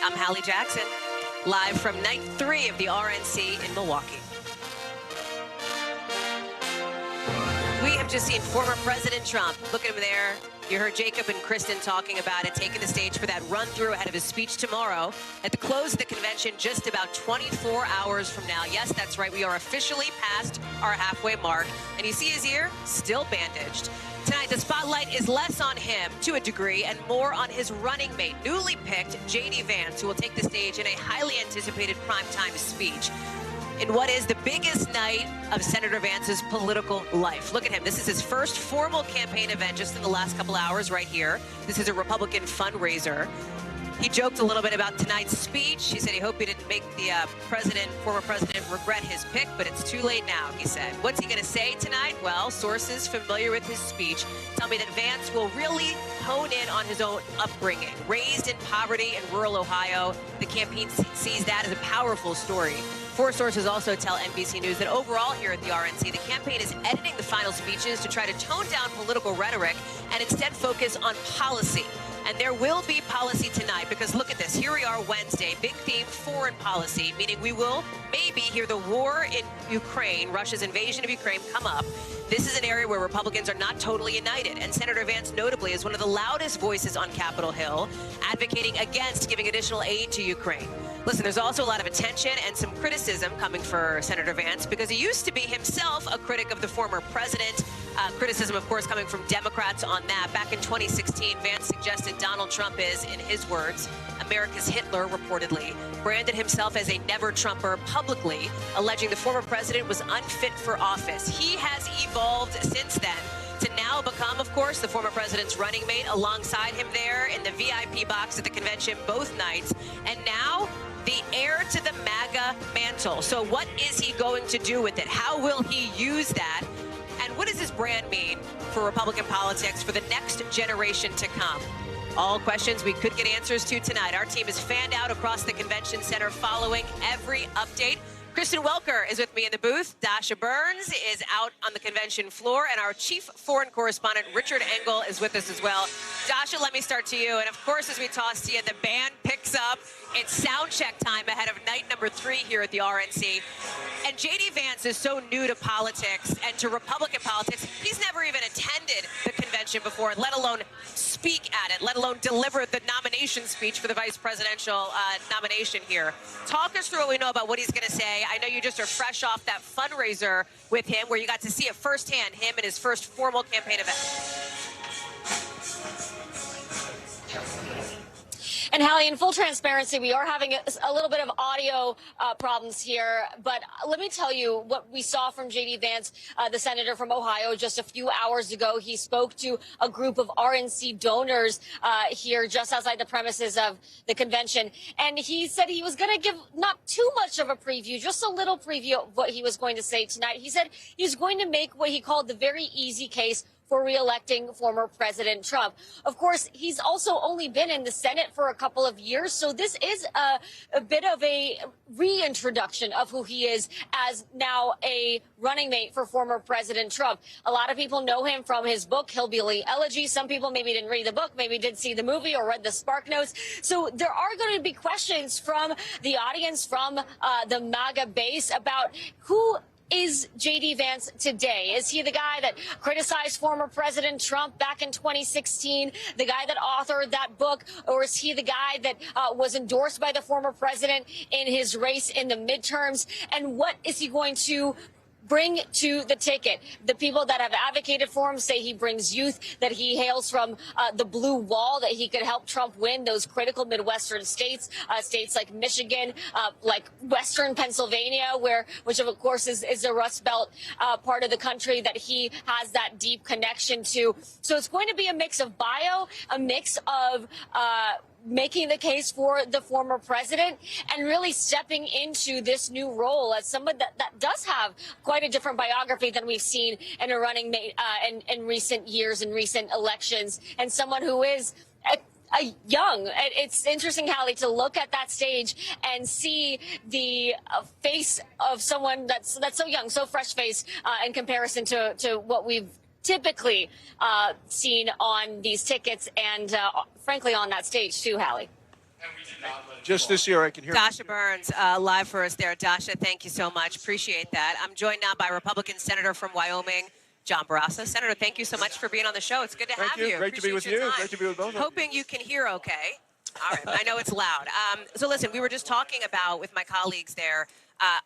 I'm Hallie Jackson, live from night 3 of the RNC in Milwaukee. We have just seen former President Trump. Look at him there. You heard Jacob and Kristen talking about it, taking the stage for that run-through ahead of his speech tomorrow at the close of the convention just about 24 hours from now. Yes, that's right. We are officially past our halfway mark. And you see his ear? Still bandaged. Tonight, the spotlight is less on him, to a degree, and more on his running mate, newly picked JD Vance, who will take the stage in a highly anticipated primetime speech in what is the biggest night of Senator Vance's political life. Look at him. This is his first formal campaign event just in the last couple hours right here. This is a Republican fundraiser. He joked a little bit about tonight's speech. He said he hoped he didn't make the former president, regret his pick, but it's too late now, he said. What's he going to say tonight? Well, sources familiar with his speech tell me that Vance will really hone in on his own upbringing. Raised in poverty in rural Ohio, the campaign sees that as a powerful story. 4 sources also tell NBC News that overall here at the RNC, the campaign is editing the final speeches to try to tone down political rhetoric and instead focus on policy. And there will be policy tonight, because look at this. Here we are Wednesday, big theme, foreign policy, meaning we will maybe hear the war in Ukraine, Russia's invasion of Ukraine, come up. This is an area where Republicans are not totally united, and Senator Vance notably is one of the loudest voices on Capitol Hill, advocating against giving additional aid to Ukraine. Listen, there's also a lot of attention and some criticism coming for Senator Vance, because he used to be himself a critic of the former president. Criticism, of course, coming from Democrats on that. Back in 2016, Vance suggested Donald Trump is, in his words, America's Hitler, reportedly, branded himself as a never-Trumper publicly, alleging the former president was unfit for office. He has evolved since then to now become, of course, the former president's running mate, alongside him there in the VIP box at the convention both nights. And now, the heir to the MAGA mantle. So what is he going to do with it? How will he use that? And what does his brand mean for Republican politics for the next generation to come? All questions we could get answers to tonight. Our team is fanned out across the convention center following every update. Kristen Welker is with me in the booth. Dasha Burns is out on the convention floor, and our chief foreign correspondent, Richard Engel, is with us as well. Dasha, let me start to you. And of course, as we toss to you, the band picks up. It's sound check time ahead of night number 3 here at the RNC. And JD Vance is so new to politics and to Republican politics. He's never even attended the convention before, let alone speak at it, let alone deliver the nomination speech for the vice presidential nomination here. Talk us through what we know about what he's going to say. I know you just are fresh off that fundraiser with him where you got to see it firsthand, him in his first formal campaign event. And Hallie, in full transparency, we are having a little bit of audio problems here. But let me tell you what we saw from JD Vance, the senator from Ohio, just a few hours ago. He spoke to a group of RNC donors here just outside the premises of the convention. And he said he was going to give not too much of a preview, just a little preview of what he was going to say tonight. He said he's going to make what he called the very easy case for re-electing former President Trump. Of course, he's also only been in the Senate for a couple of years, so this is a bit of a reintroduction of who he is as now a running mate for former President Trump. A lot of people know him from his book, Hillbilly Elegy. Some people maybe didn't read the book, maybe did see the movie or read the Spark Notes. So there are going to be questions from the audience, from the MAGA base about who is JD Vance today? Is he the guy that criticized former President Trump back in 2016, the guy that authored that book, or is he the guy that was endorsed by the former president in his race in the midterms? And what is he going to bring to the ticket? The people that have advocated for him say he brings youth, that he hails from the blue wall, that he could help Trump win those critical Midwestern states, states like Michigan, like Western Pennsylvania, which of course is the Rust Belt part of the country that he has that deep connection to. So it's going to be a mix of bio, a mix of making the case for the former president, and really stepping into this new role as someone that does have quite a different biography than we've seen in a running mate in recent years and recent elections, and someone who is a young. It's interesting, Hallie, to look at that stage and see the face of someone that's so young, so fresh-faced in comparison to what we've typically seen on these tickets and frankly on that stage too, Hallie. Just this year, I can hear. Dasha Burns, live for us there. Dasha, thank you so much. Appreciate that. I'm joined now by Republican Senator from Wyoming, John Barraza. Senator, thank you so much for being on the show. It's good to have you. Great to be with you. Great to be with both of you. Hoping you can hear okay. All right. I know it's loud. So listen, we were just talking about, with my colleagues there,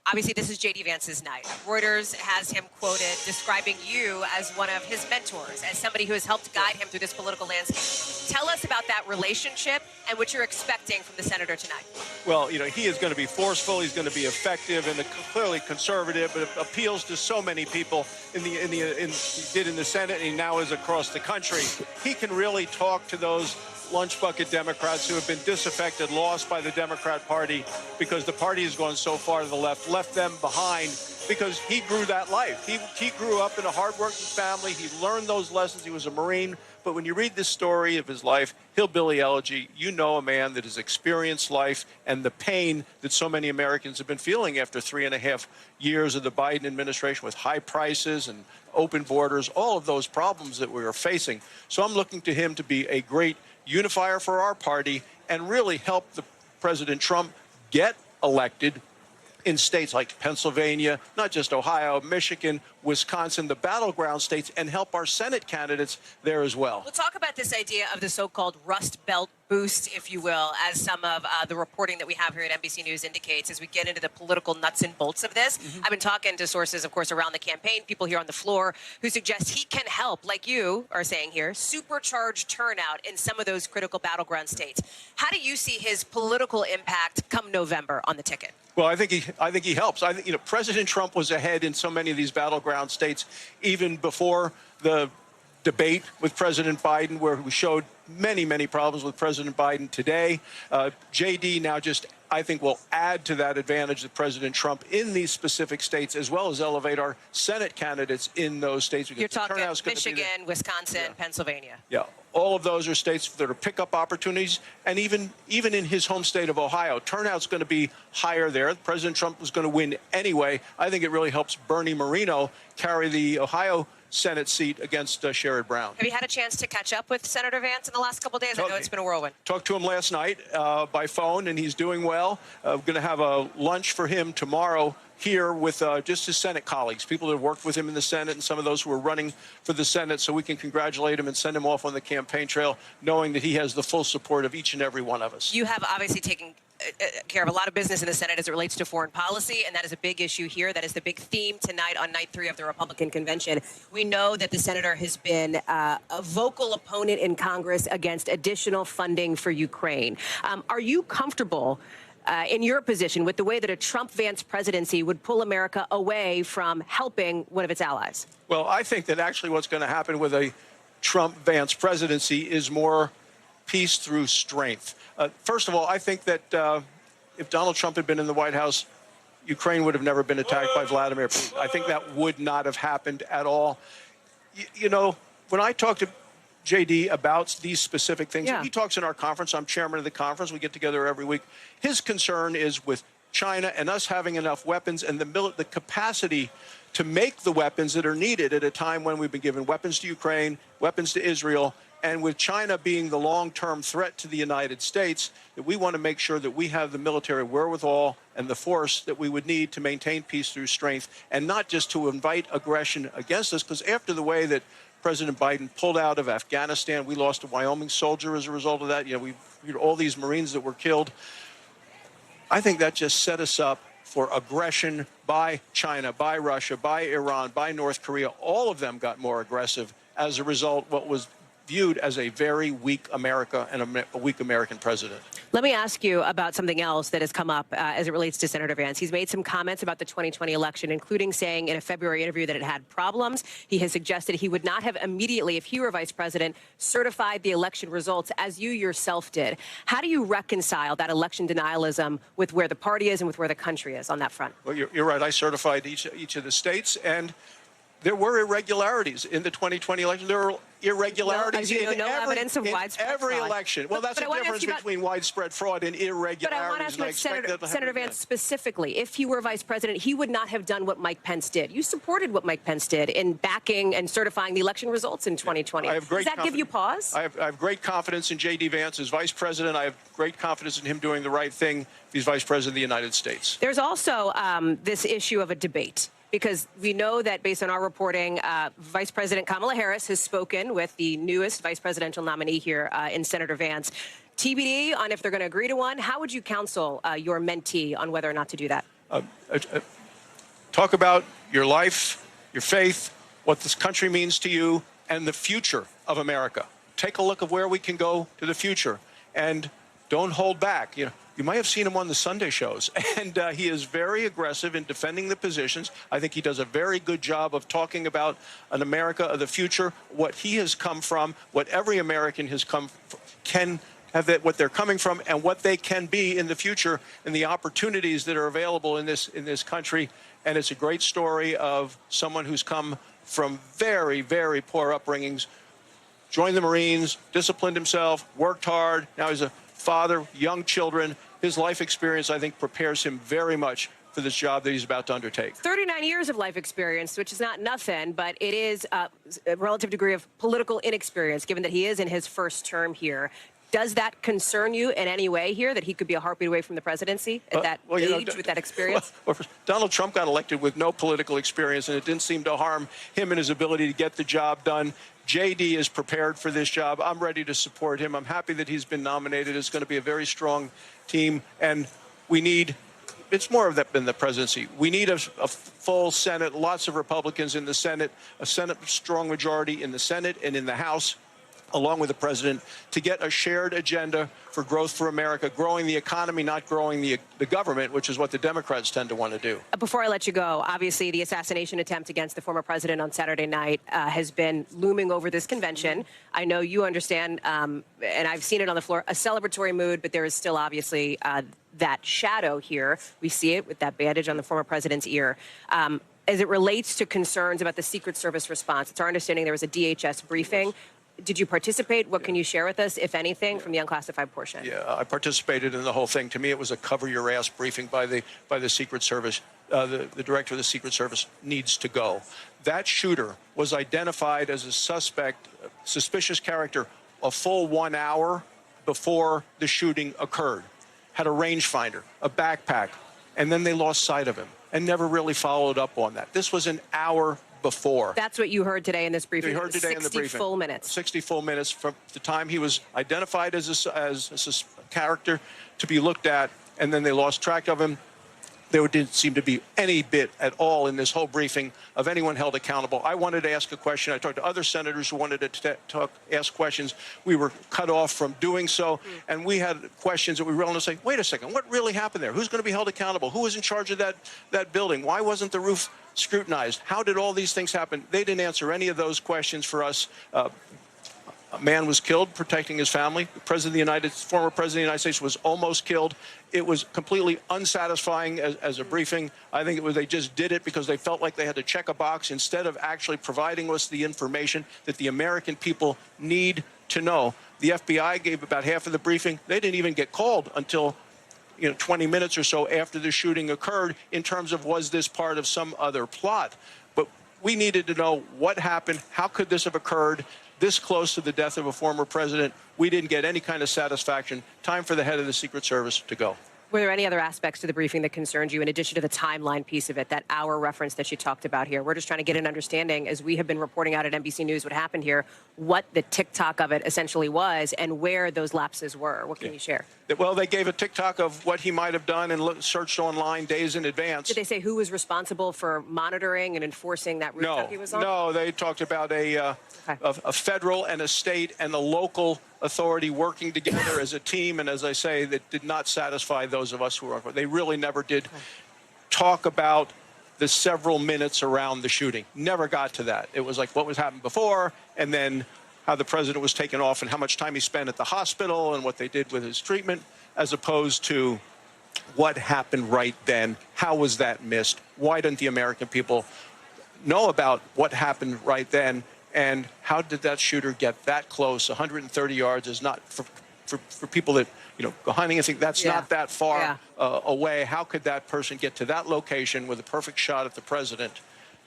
obviously this is JD Vance's night. Reuters has him quoted describing you as one of his mentors, as somebody who has helped guide him through this political landscape. Tell us about that relationship and what you're expecting from the senator tonight. Well, you know, he is going to be forceful. He's going to be effective and clearly conservative, but appeals to so many people. He did in the Senate, and he now is across the country. He can really talk to those lunch bucket Democrats who have been disaffected, lost by the Democrat Party because the party has gone so far to the left them behind because he grew that life. He grew up in a hardworking family. He learned those lessons. He was a Marine. But when you read this story of his life, Hillbilly Elegy, you know a man that has experienced life and the pain that so many Americans have been feeling after 3.5 years of the Biden administration with high prices and open borders, all of those problems that we are facing. So I'm looking to him to be a great unifier for our party and really help President Trump get elected in states like Pennsylvania, not just Ohio, Michigan, Wisconsin, the battleground states, and help our Senate candidates there as well. We'll talk about this idea of the so-called Rust Belt boost, if you will, as some of the reporting that we have here at NBC News indicates as we get into the political nuts and bolts of this. I've been talking to sources, of course, around the campaign, people here on the floor who suggest he can help, like you are saying here, supercharge turnout in some of those critical battleground states. How do you see his political impact come November on the ticket? Well, I think he helps. I think, you know, President Trump was ahead in so many of these battleground states even before the debate with President Biden, where we showed many problems with President Biden today. JD now just, I think, will add to that advantage of President Trump in these specific states, as well as elevate our Senate candidates in those states. You're talking Michigan, Wisconsin, Pennsylvania. Yeah. All of those are states that are pickup opportunities, and even in his home state of Ohio, turnout's going to be higher there. President Trump was going to win anyway. I think it really helps Bernie Moreno carry the Ohio Senate seat against Sherrod Brown. Have you had a chance to catch up with Senator Vance in the last couple of days? I know it's been a whirlwind. Talked to him last night by phone, and he's doing well. We're going to have a lunch for him tomorrow here with just his Senate colleagues, people that have worked with him in the Senate and some of those who are running for the Senate, so we can congratulate him and send him off on the campaign trail, knowing that he has the full support of each and every one of us. You have obviously taken care of a lot of business in the Senate as it relates to foreign policy, and that is a big issue here. That is the big theme tonight on night 3 of the Republican convention. We know that the senator has been a vocal opponent in Congress against additional funding for Ukraine. Are you comfortable in your position with the way that a Trump-Vance presidency would pull America away from helping one of its allies? Well, I think that actually what's going to happen with a Trump-Vance presidency is more peace through strength. First of all, I think that if Donald Trump had been in the White House, Ukraine would have never been attacked by Vladimir Putin. I think that would not have happened at all. You know, when I talk to JD about these specific things, he talks in our conference. I'm chairman of the conference. We get together every week. His concern is with China and us having enough weapons and the capacity to make the weapons that are needed at a time when we've been giving weapons to Ukraine, weapons to Israel, and with China being the long-term threat to the United States, that we want to make sure that we have the military wherewithal and the force that we would need to maintain peace through strength, and not just to invite aggression against us, because after the way that President Biden pulled out of Afghanistan, we lost a Wyoming soldier as a result of that. You know, we all these Marines that were killed. I think that just set us up for aggression by China, by Russia, by Iran, by North Korea. All of them got more aggressive as a result, what was viewed as a very weak America and a weak American president. Let me ask you about something else that has come up as it relates to Senator Vance. He's made some comments about the 2020 election, including saying in a February interview that it had problems. He has suggested he would not have immediately, if he were vice president, certified the election results as you yourself did. How do you reconcile that election denialism with where the party is and with where the country is on that front? Well, you're right. I certified each of the states, and There were irregularities in the 2020 election. There were irregularities in every election. Well, that's the difference between widespread fraud and irregularities. But I want to ask about Senator Vance specifically. If he were vice president, he would not have done what Mike Pence did. You supported what Mike Pence did in backing and certifying the election results in 2020. Does that give you pause? I have great confidence in JD Vance as vice president. I have great confidence in him doing the right thing if he's vice president of the United States. There's also this issue of a debate, because we know that based on our reporting, Vice President Kamala Harris has spoken with the newest vice presidential nominee here in Senator Vance. TBD on if they're going to agree to one. How would you counsel your mentee on whether or not to do that? Talk about your life, your faith, what this country means to you, and the future of America. Take a look at where we can go to the future, and don't hold back. You might have seen him on the Sunday shows, and he is very aggressive in defending the positions. I think he does a very good job of talking about an America of the future, what he has come from, what every American has come from, can have that, what they're coming from, and what they can be in the future, and the opportunities that are available in this country. And it's a great story of someone who's come from very, very poor upbringings, joined the Marines, disciplined himself, worked hard. Now he's a father, young children. His life experience, I think, prepares him very much for this job that he's about to undertake. 39 years of life experience, which is not nothing, but it is a relative degree of political inexperience, given that he is in his first term here. Does that concern you in any way here, that he could be a heartbeat away from the presidency at that age, with that experience? Well, Donald Trump got elected with no political experience, and it didn't seem to harm him and his ability to get the job done. JD is prepared for this job. I'm ready to support him. I'm happy that he's been nominated. It's going to be a very strong team, and we need, it's more of that than the presidency. We need a full Senate, lots of Republicans in the Senate, a Senate strong majority in the Senate and in the House, along with the president, to get a shared agenda for growth for America, growing the economy, not growing the government, which is what the Democrats tend to want to do. Before I let you go, obviously the assassination attempt against the former president on Saturday night has been looming over this convention. I know you understand, and I've seen it on the floor, a celebratory mood, but there is still obviously that shadow here. We see it with that bandage on the former president's ear. As it relates to concerns about the Secret Service response, it's our understanding there was a DHS briefing. Did you participate? What can you share with us, if anything, from the unclassified portion? Yeah, I participated in the whole thing. To me, it was a cover-your-ass briefing by the Secret Service. The director of the Secret Service needs to go. That shooter was identified as a suspect, suspicious character, a full 1 hour before the shooting occurred. Had a rangefinder, a backpack, and then they lost sight of him and never really followed up on that. This was an hour before. That's what you heard today in this briefing. You heard today in the briefing. 60 full minutes. 60 full minutes from the time he was identified as a character to be looked at, and then they lost track of him. There didn't seem to be any bit at all in this whole briefing of anyone held accountable. I wanted to ask a question. I talked to other senators who wanted to ask questions. We were cut off from doing so, and we had questions that we were willing to say, wait a second, what really happened there? Who's going to be held accountable? Who was in charge of that building? Why wasn't the roof scrutinized? How did all these things happen? They didn't answer any of those questions for us. A man was killed protecting his family. The former president of the United States was almost killed. It was completely unsatisfying as a briefing. I think they just did it because they felt like they had to check a box instead of actually providing us the information that the American people need to know. The FBI gave about half of the briefing. They didn't even get called until 20 minutes or so after the shooting occurred, in terms of, was this part of some other plot? But we needed to know what happened. How could this have occurred this close to the death of a former president? We didn't get any kind of satisfaction. Time for the head of the Secret Service to go. Were there any other aspects to the briefing that concerned you, in addition to the timeline piece of it, that hour reference that you talked about here? We're just trying to get an understanding, as we have been reporting out at NBC News what happened here, what the TikTok of it essentially was and where those lapses were. What can you share? Well, they gave a TikTok of what he might have done and searched online days in advance. Did they say who was responsible for monitoring and enforcing that route that he was on? No, they talked about a federal and a state and a local authority working together as a team, and as I say, that did not satisfy those of us who were on board. They really never did talk about the several minutes around the shooting. Never got to that. It was like what was happened before, and then how the president was taken off and how much time he spent at the hospital and what they did with his treatment, as opposed to what happened right then. How was that missed? Why didn't the American people know about what happened right then, and how did that shooter get that close? 130 yards is not for people that go hunting and think that's not that far away. How could that person get to that location with a perfect shot at the president,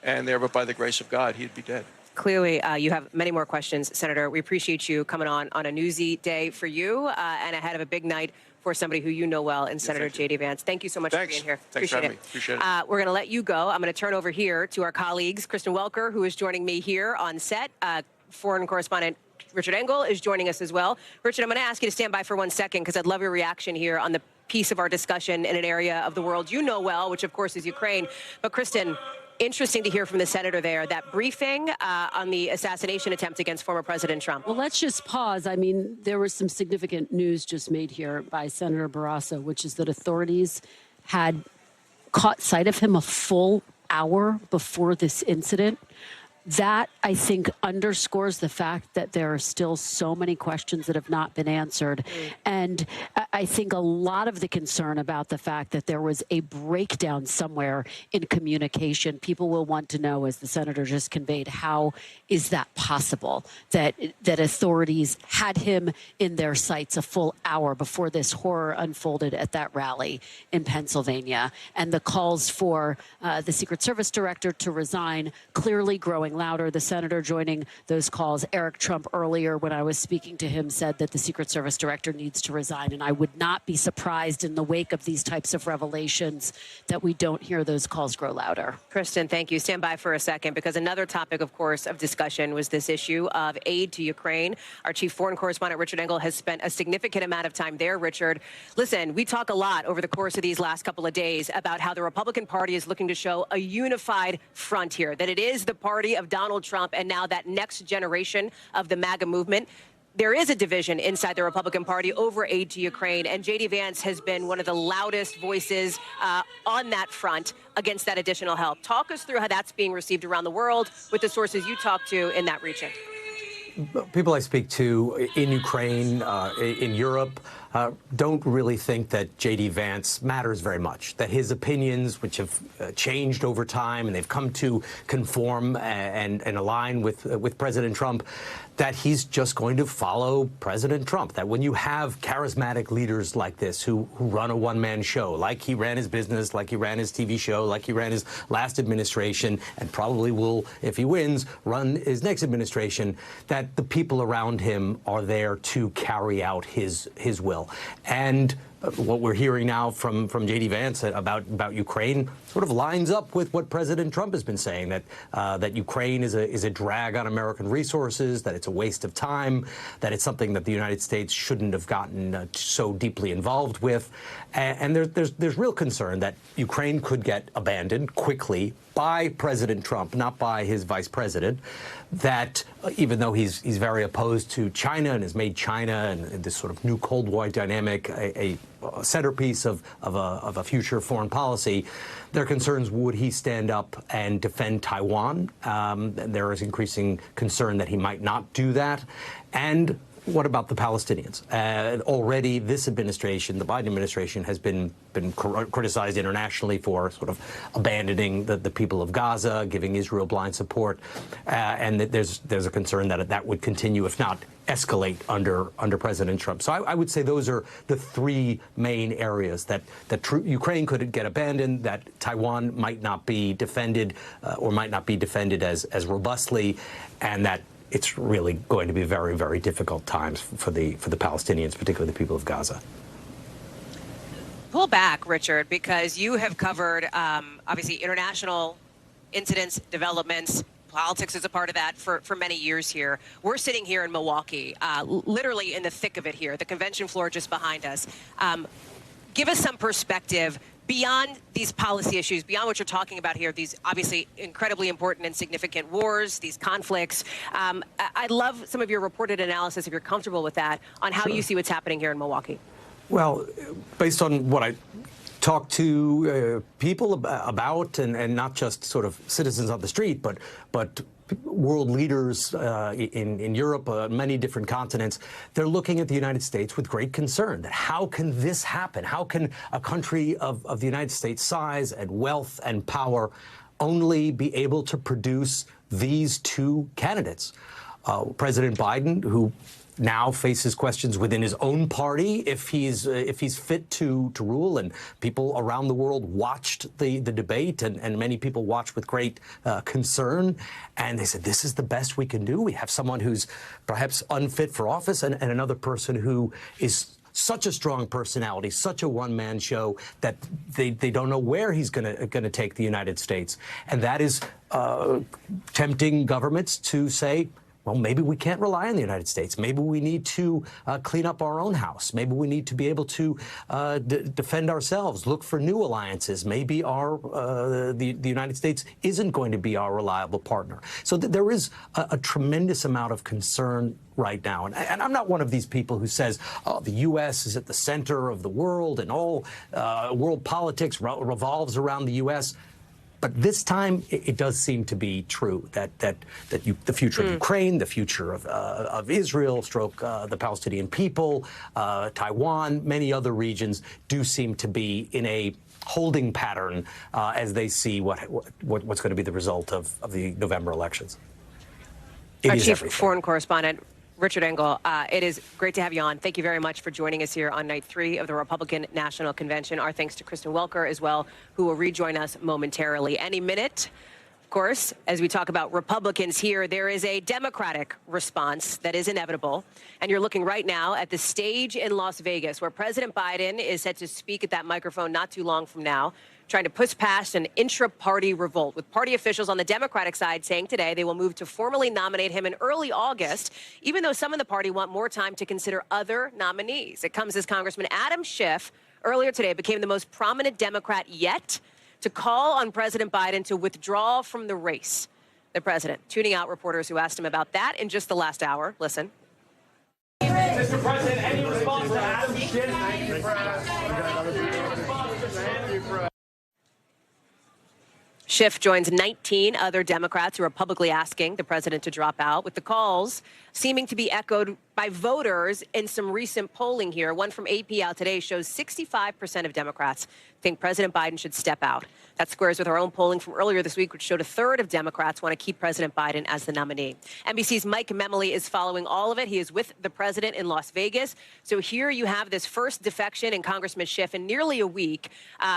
and there, but by the grace of God, he'd be dead? Clearly, you have many more questions, Senator. We appreciate you coming on a newsy day for you and ahead of a big night for somebody who you know well, and Senator JD Vance. Thank you so much for being here. Thanks for having me. Appreciate it. We're going to let you go. I'm going to turn over here to our colleagues, Kristen Welker, who is joining me here on set. Foreign correspondent Richard Engel is joining us as well. Richard, I'm going to ask you to stand by for 1 second because I'd love your reaction here on the piece of our discussion in an area of the world you know well, which of course is Ukraine. But Kristen, interesting to hear from the senator there, that briefing on the assassination attempt against former President Trump. Well, let's just pause. I mean, there was some significant news just made here by Senator Barrasso, which is that authorities had caught sight of him a full hour before this incident. That, I think, underscores the fact that there are still so many questions that have not been answered. And I think a lot of the concern about the fact that there was a breakdown somewhere in communication, people will want to know, as the senator just conveyed, how is that possible, that authorities had him in their sights a full hour before this horror unfolded at that rally in Pennsylvania, and the calls for the Secret Service director to resign clearly growing louder. The senator joining those calls, Eric Trump, earlier when I was speaking to him, said that the Secret Service director needs to resign. And I would not be surprised in the wake of these types of revelations that we don't hear those calls grow louder. Kristen, thank you. Stand by for a second, because another topic, of course, of discussion was this issue of aid to Ukraine. Our chief foreign correspondent, Richard Engel, has spent a significant amount of time there. Richard, listen, we talk a lot over the course of these last couple of days about how the Republican Party is looking to show a unified front here, that it is the party of Donald Trump and now that next generation of the MAGA movement. There is a division inside the Republican Party over aid to Ukraine, and JD Vance has been one of the loudest voices on that front against that additional help. Talk us through how that's being received around the world with the sources you talk to in that region. People I speak to in Ukraine, in Europe, don't really think that JD Vance matters very much, that his opinions, which have changed over time and they've come to conform and align with President Trump, that he's just going to follow President Trump, that when you have charismatic leaders like this who run a one-man show, like he ran his business, like he ran his TV show, like he ran his last administration, and probably will, if he wins, run his next administration, that the people around him are there to carry out his will. And what we're hearing now from JD Vance about Ukraine sort of lines up with what President Trump has been saying, that Ukraine is a drag on American resources, that it's a waste of time, that it's something that the United States shouldn't have gotten so deeply involved with. And there's real concern that Ukraine could get abandoned quickly by President Trump, not by his vice president, that even though he's very opposed to China and has made China and this sort of new Cold War dynamic a centerpiece of a future foreign policy, their concerns, would he stand up and defend Taiwan? There is increasing concern that he might not do that. And what about the Palestinians? Already this administration, the Biden administration, has been criticized internationally for sort of abandoning the people of Gaza, giving Israel blind support, and there's a concern that that would continue, if not escalate, under President Trump. So I would say those are the three main areas that Ukraine could get abandoned, that Taiwan might not be defended or might not be defended as robustly, and that it's really going to be very, very difficult times for the Palestinians, particularly the people of Gaza. Pull back, Richard, because you have covered, obviously, international incidents, developments. Politics is a part of that for many years here. We're sitting here in Milwaukee, literally in the thick of it here, the convention floor just behind us. Give us some perspective beyond these policy issues, beyond what you're talking about here, these obviously incredibly important and significant wars, these conflicts. I'd love some of your reported analysis, if you're comfortable with that, on how you see what's happening here in Milwaukee. Well, based on what I talk to people about, and not just sort of citizens on the street, but world leaders in Europe, many different continents, they're looking at the United States with great concern, that how can this happen? How can a country of the United States size and wealth and power only be able to produce these two candidates. President Biden, who now faces questions within his own party if he's fit to rule, and people around the world watched the debate, and many people watched with great concern, and they said, this is the best we can do. We have someone who's perhaps unfit for office, and another person who is such a strong personality, such a one-man show that they don't know where he's going to take the United States. And that is tempting governments to say, well, maybe we can't rely on the United States. Maybe we need to clean up our own house. Maybe we need to be able to defend ourselves, look for new alliances. Maybe the United States isn't going to be our reliable partner. So there is a tremendous amount of concern right now. And I'm not one of these people who says, oh, the U.S. is at the center of the world and all world politics revolves around the U.S. But this time, it does seem to be true that the future of Ukraine, the future of Israel, the Palestinian people, Taiwan, many other regions do seem to be in a holding pattern as they see what's going to be the result of the November elections. Our chief foreign correspondent, Richard Engel, it is great to have you on. Thank you very much for joining us here on night 3 of the Republican National Convention. Our thanks to Kristen Welker as well, who will rejoin us momentarily. Any minute, of course, as we talk about Republicans here, there is a Democratic response that is inevitable. And you're looking right now at the stage in Las Vegas, where President Biden is set to speak at that microphone not too long from now, trying to push past an intra-party revolt, with party officials on the Democratic side saying today they will move to formally nominate him in early August, even though some in the party want more time to consider other nominees. It comes as Congressman Adam Schiff earlier today became the most prominent Democrat yet to call on President Biden to withdraw from the race. The president tuning out reporters who asked him about that in just the last hour. Listen. Mr. President, any response to Adam Schiff? Schiff joins 19 other Democrats who are publicly asking the president to drop out, with the calls seeming to be echoed by voters in some recent polling here. One from AP out today shows 65% of Democrats think President Biden should step out. That squares with our own polling from earlier this week, which showed a third of Democrats want to keep President Biden as the nominee. NBC's Mike Memoli is following all of it. He is with the president in Las Vegas. So here you have this first defection in Congressman Schiff in nearly a week,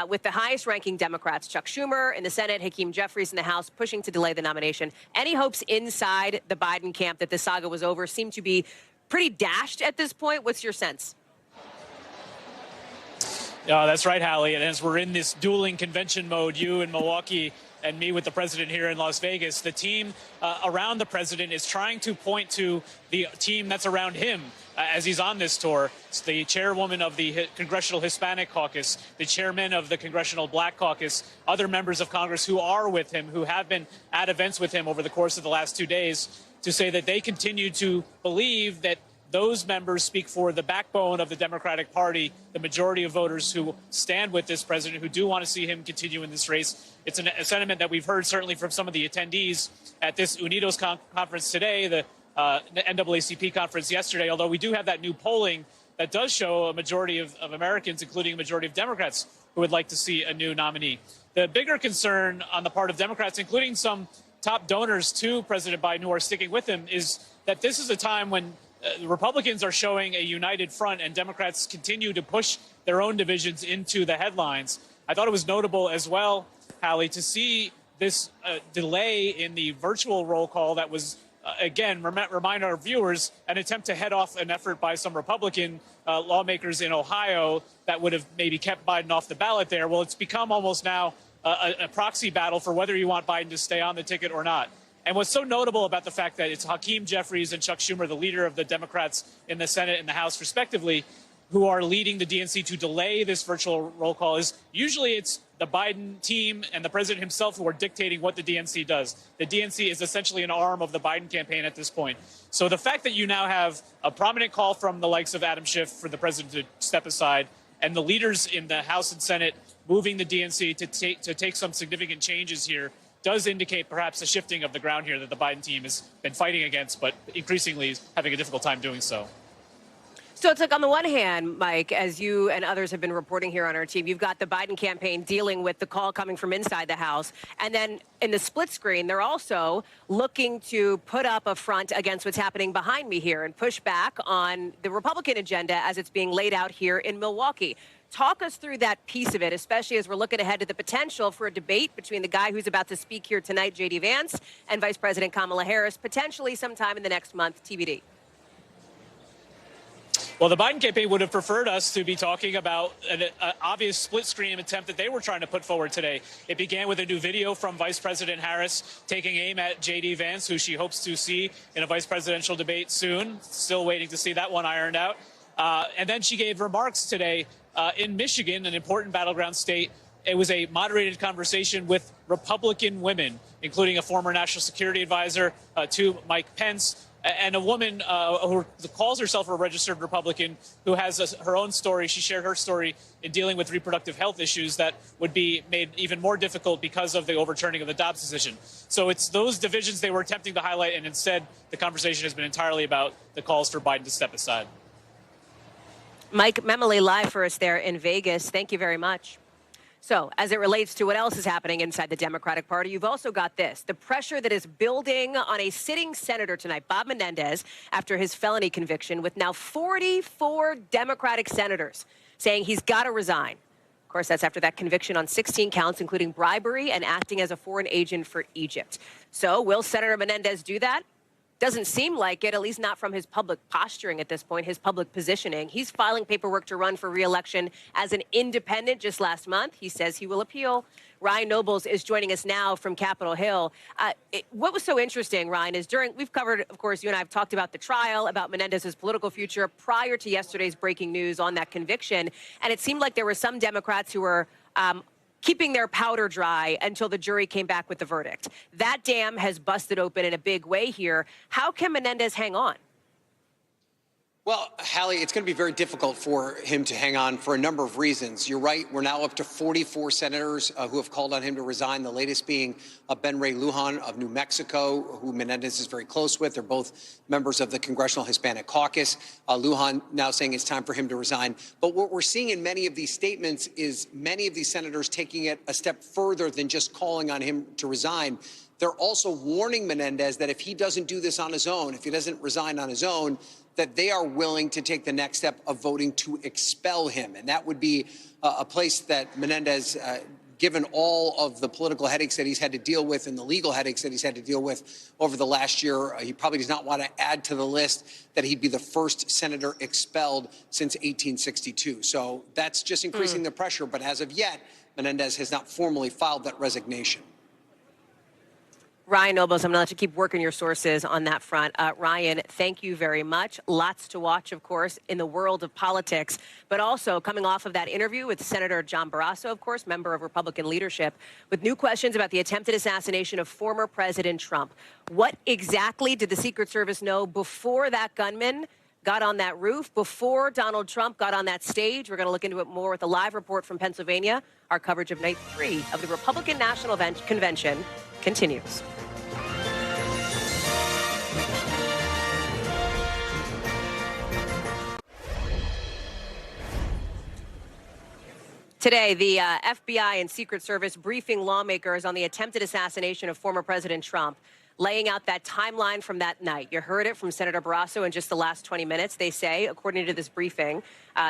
with the highest-ranking Democrats, Chuck Schumer in the Senate, Hakeem Jeffries in the House, pushing to delay the nomination. Any hopes inside the Biden camp that this saga was over seem to be pretty dashed at this point. What's your sense? That's right, Hallie. And as we're in this dueling convention mode, you in Milwaukee and me with the president here in Las Vegas, the team around the president is trying to point to the team that's around him as he's on this tour. It's the chairwoman of the Congressional Hispanic Caucus, the chairman of the Congressional Black Caucus, other members of Congress who are with him, who have been at events with him over the course of the last 2 days, to say that they continue to believe that those members speak for the backbone of the Democratic Party, the majority of voters who stand with this president, who do want to see him continue in this race. It's a sentiment that we've heard certainly from some of the attendees at this Unidos conference today, the NAACP conference yesterday, although we do have that new polling that does show a majority of Americans, including a majority of Democrats, who would like to see a new nominee. The bigger concern on the part of Democrats, including some top donors to President Biden who are sticking with him, is that this is a time when Republicans are showing a united front and Democrats continue to push their own divisions into the headlines. I thought it was notable as well, Hallie, to see this delay in the virtual roll call that was, again, remind our viewers, an attempt to head off an effort by some Republican lawmakers in Ohio that would have maybe kept Biden off the ballot there. Well, it's become almost now a proxy battle for whether you want Biden to stay on the ticket or not. And what's so notable about the fact that it's Hakeem Jeffries and Chuck Schumer, the leader of the Democrats in the Senate and the House, respectively, who are leading the DNC to delay this virtual roll call, is usually it's the Biden team and the president himself who are dictating what the DNC does. The DNC is essentially an arm of the Biden campaign at this point. So the fact that you now have a prominent call from the likes of Adam Schiff for the president to step aside, and the leaders in the House and Senate moving the DNC to take some significant changes here, does indicate perhaps a shifting of the ground here that the Biden team has been fighting against, but increasingly is having a difficult time doing so. So it's like on the one hand, Mike, as you and others have been reporting here on our team, you've got the Biden campaign dealing with the call coming from inside the House. And then in the split screen, they're also looking to put up a front against what's happening behind me here and push back on the Republican agenda as it's being laid out here in Milwaukee. Talk us through that piece of it, especially as we're looking ahead to the potential for a debate between the guy who's about to speak here tonight, JD Vance, and Vice President Kamala Harris, potentially sometime in the next month, TBD. Well, the Biden campaign would have preferred us to be talking about an obvious split screen attempt that they were trying to put forward today. It began with a new video from Vice President Harris taking aim at JD Vance, who she hopes to see in a vice presidential debate soon. Still waiting to see that one ironed out. And then she gave remarks today in Michigan, an important battleground state. It was a moderated conversation with Republican women, including a former national security advisor to Mike Pence, and a woman who calls herself a registered Republican who has her own story. She shared her story in dealing with reproductive health issues that would be made even more difficult because of the overturning of the Dobbs decision. So it's those divisions they were attempting to highlight, and instead the conversation has been entirely about the calls for Biden to step aside. Mike Memoli live for us there in Vegas. Thank you very much. So as it relates to what else is happening inside the Democratic Party, you've also got this, the pressure that is building on a sitting senator tonight, Bob Menendez, after his felony conviction, with now 44 Democratic senators saying he's got to resign. Of course, that's after that conviction on 16 counts, including bribery and acting as a foreign agent for Egypt. So will Senator Menendez do that? Doesn't seem like it, at least not from his public posturing at this point, his public positioning. He's filing paperwork to run for re-election as an independent just last month. He says he will appeal. Ryan Nobles is joining us now from Capitol Hill. What was so interesting, Ryan, is we've covered, of course, you and I have talked about the trial, about Menendez's political future prior to yesterday's breaking news on that conviction. And it seemed like there were some Democrats who were keeping their powder dry until the jury came back with the verdict. That dam has busted open in a big way here. How can Menendez hang on? Well, Hallie, it's going to be very difficult for him to hang on for a number of reasons. You're right. We're now up to 44 senators who have called on him to resign, the latest being Ben Ray Lujan of New Mexico, who Menendez is very close with. They're both members of the Congressional Hispanic Caucus. Lujan now saying it's time for him to resign. But what we're seeing in many of these statements is many of these senators taking it a step further than just calling on him to resign. They're also warning Menendez that if he doesn't do this on his own, if he doesn't resign on his own, that they are willing to take the next step of voting to expel him. And that would be a place that Menendez, given all of the political headaches that he's had to deal with and the legal headaches that he's had to deal with over the last year, he probably does not want to add to the list that he'd be the first senator expelled since 1862. So that's just increasing the pressure. But as of yet, Menendez has not formally filed that resignation. Ryan Nobles, I'm going to let you keep working your sources on that front. Ryan, thank you very much. Lots to watch, of course, in the world of politics, but also coming off of that interview with Senator John Barrasso, of course, member of Republican leadership, with new questions about the attempted assassination of former President Trump. What exactly did the Secret Service know before that gunman got on that roof, before Donald Trump got on that stage? We're going to look into it more with a live report from Pennsylvania. Our coverage of night 3 of the Republican National Convention continues. Today, the FBI and Secret Service briefing lawmakers on the attempted assassination of former President Trump, laying out that timeline from that night. You heard it from Senator Barrasso in just the last 20 minutes. They say, according to this briefing,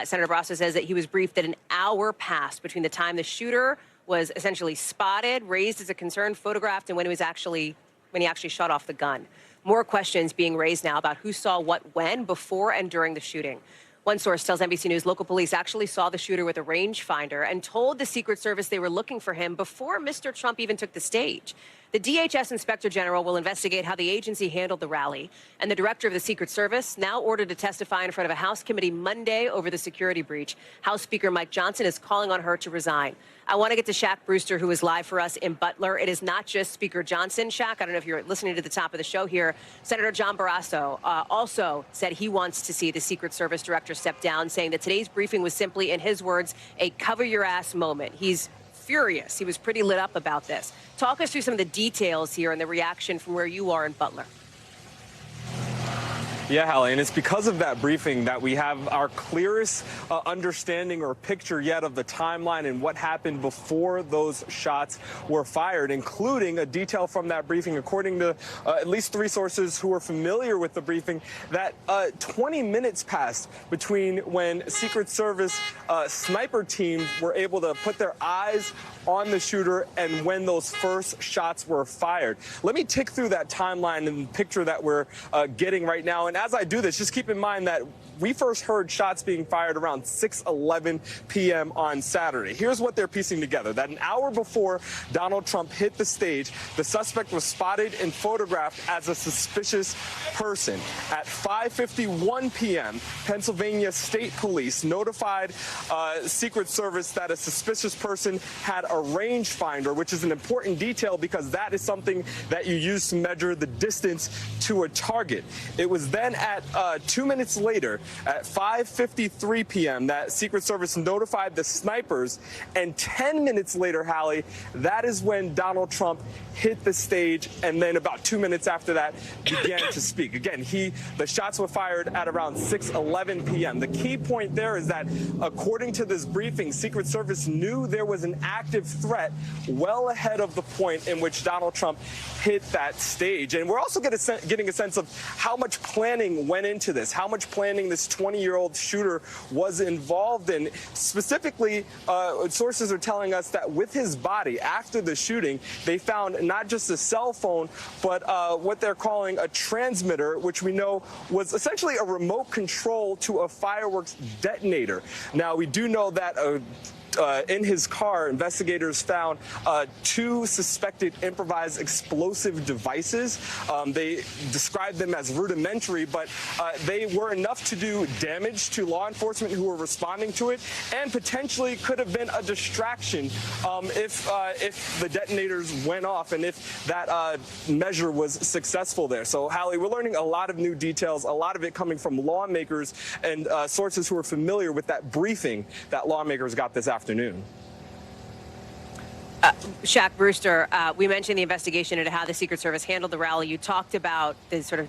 Senator Barrasso says that he was briefed that an hour passed between the time the shooter was essentially spotted, raised as a concern, photographed, and when he actually shot off the gun. More questions being raised now about who saw what when, before and during the shooting. One source tells NBC News local police actually saw the shooter with a rangefinder and told the Secret Service they were looking for him before Mr. Trump even took the stage. The DHS Inspector General will investigate how the agency handled the rally, and the director of the Secret Service now ordered to testify in front of a House committee Monday over the security breach. House Speaker Mike Johnson is calling on her to resign. I want to get to Shaq Brewster, who is live for us in Butler. It is not just Speaker Johnson, Shaq. I don't know if you're listening to the top of the show here. Senator John Barrasso also said he wants to see the Secret Service director step down, saying that today's briefing was simply, in his words, a cover-your-ass moment. He's furious. He was pretty lit up about this. Talk us through some of the details here and the reaction from where you are in Butler. Yeah, Hallie, and it's because of that briefing that we have our clearest understanding or picture yet of the timeline and what happened before those shots were fired, including a detail from that briefing, according to at least 3 sources who are familiar with the briefing, that 20 minutes passed between when Secret Service sniper teams were able to put their eyes on the shooter and when those first shots were fired. Let me tick through that timeline and picture that we're getting right now. And as I do this, just keep in mind that we first heard shots being fired around 6:11 p.m. on Saturday. Here's what they're piecing together. That an hour before Donald Trump hit the stage, the suspect was spotted and photographed as a suspicious person. At 5:51 p.m., Pennsylvania State Police notified Secret Service that a suspicious person had a rangefinder, which is an important detail because that is something that you use to measure the distance to a target. It was then at 2 minutes later, at 5:53 p.m., that Secret Service notified the snipers, and 10 minutes later, Hallie, that is when Donald Trump hit the stage, and then about 2 minutes after that began to speak. Again, the shots were fired at around 6:11 p.m. The key point there is that, according to this briefing, Secret Service knew there was an active threat well ahead of the point in which Donald Trump hit that stage. And we're also getting a sense of how much planning went into this, how much planning this 20-year-old shooter was involved in. Specifically, sources are telling us that with his body, after the shooting, they found not just a cell phone, but what they're calling a transmitter, which we know was essentially a remote control to a fireworks detonator. Now, we do know that in his car, investigators found 2 suspected improvised explosive devices. They described them as rudimentary, but they were enough to do damage to law enforcement who were responding to it, and potentially could have been a distraction if the detonators went off and if that measure was successful there. So, Hallie, we're learning a lot of new details, a lot of it coming from lawmakers and sources who are familiar with that briefing that lawmakers got this afternoon. Shaq Brewster, we mentioned the investigation into how the Secret Service handled the rally. You talked about the sort of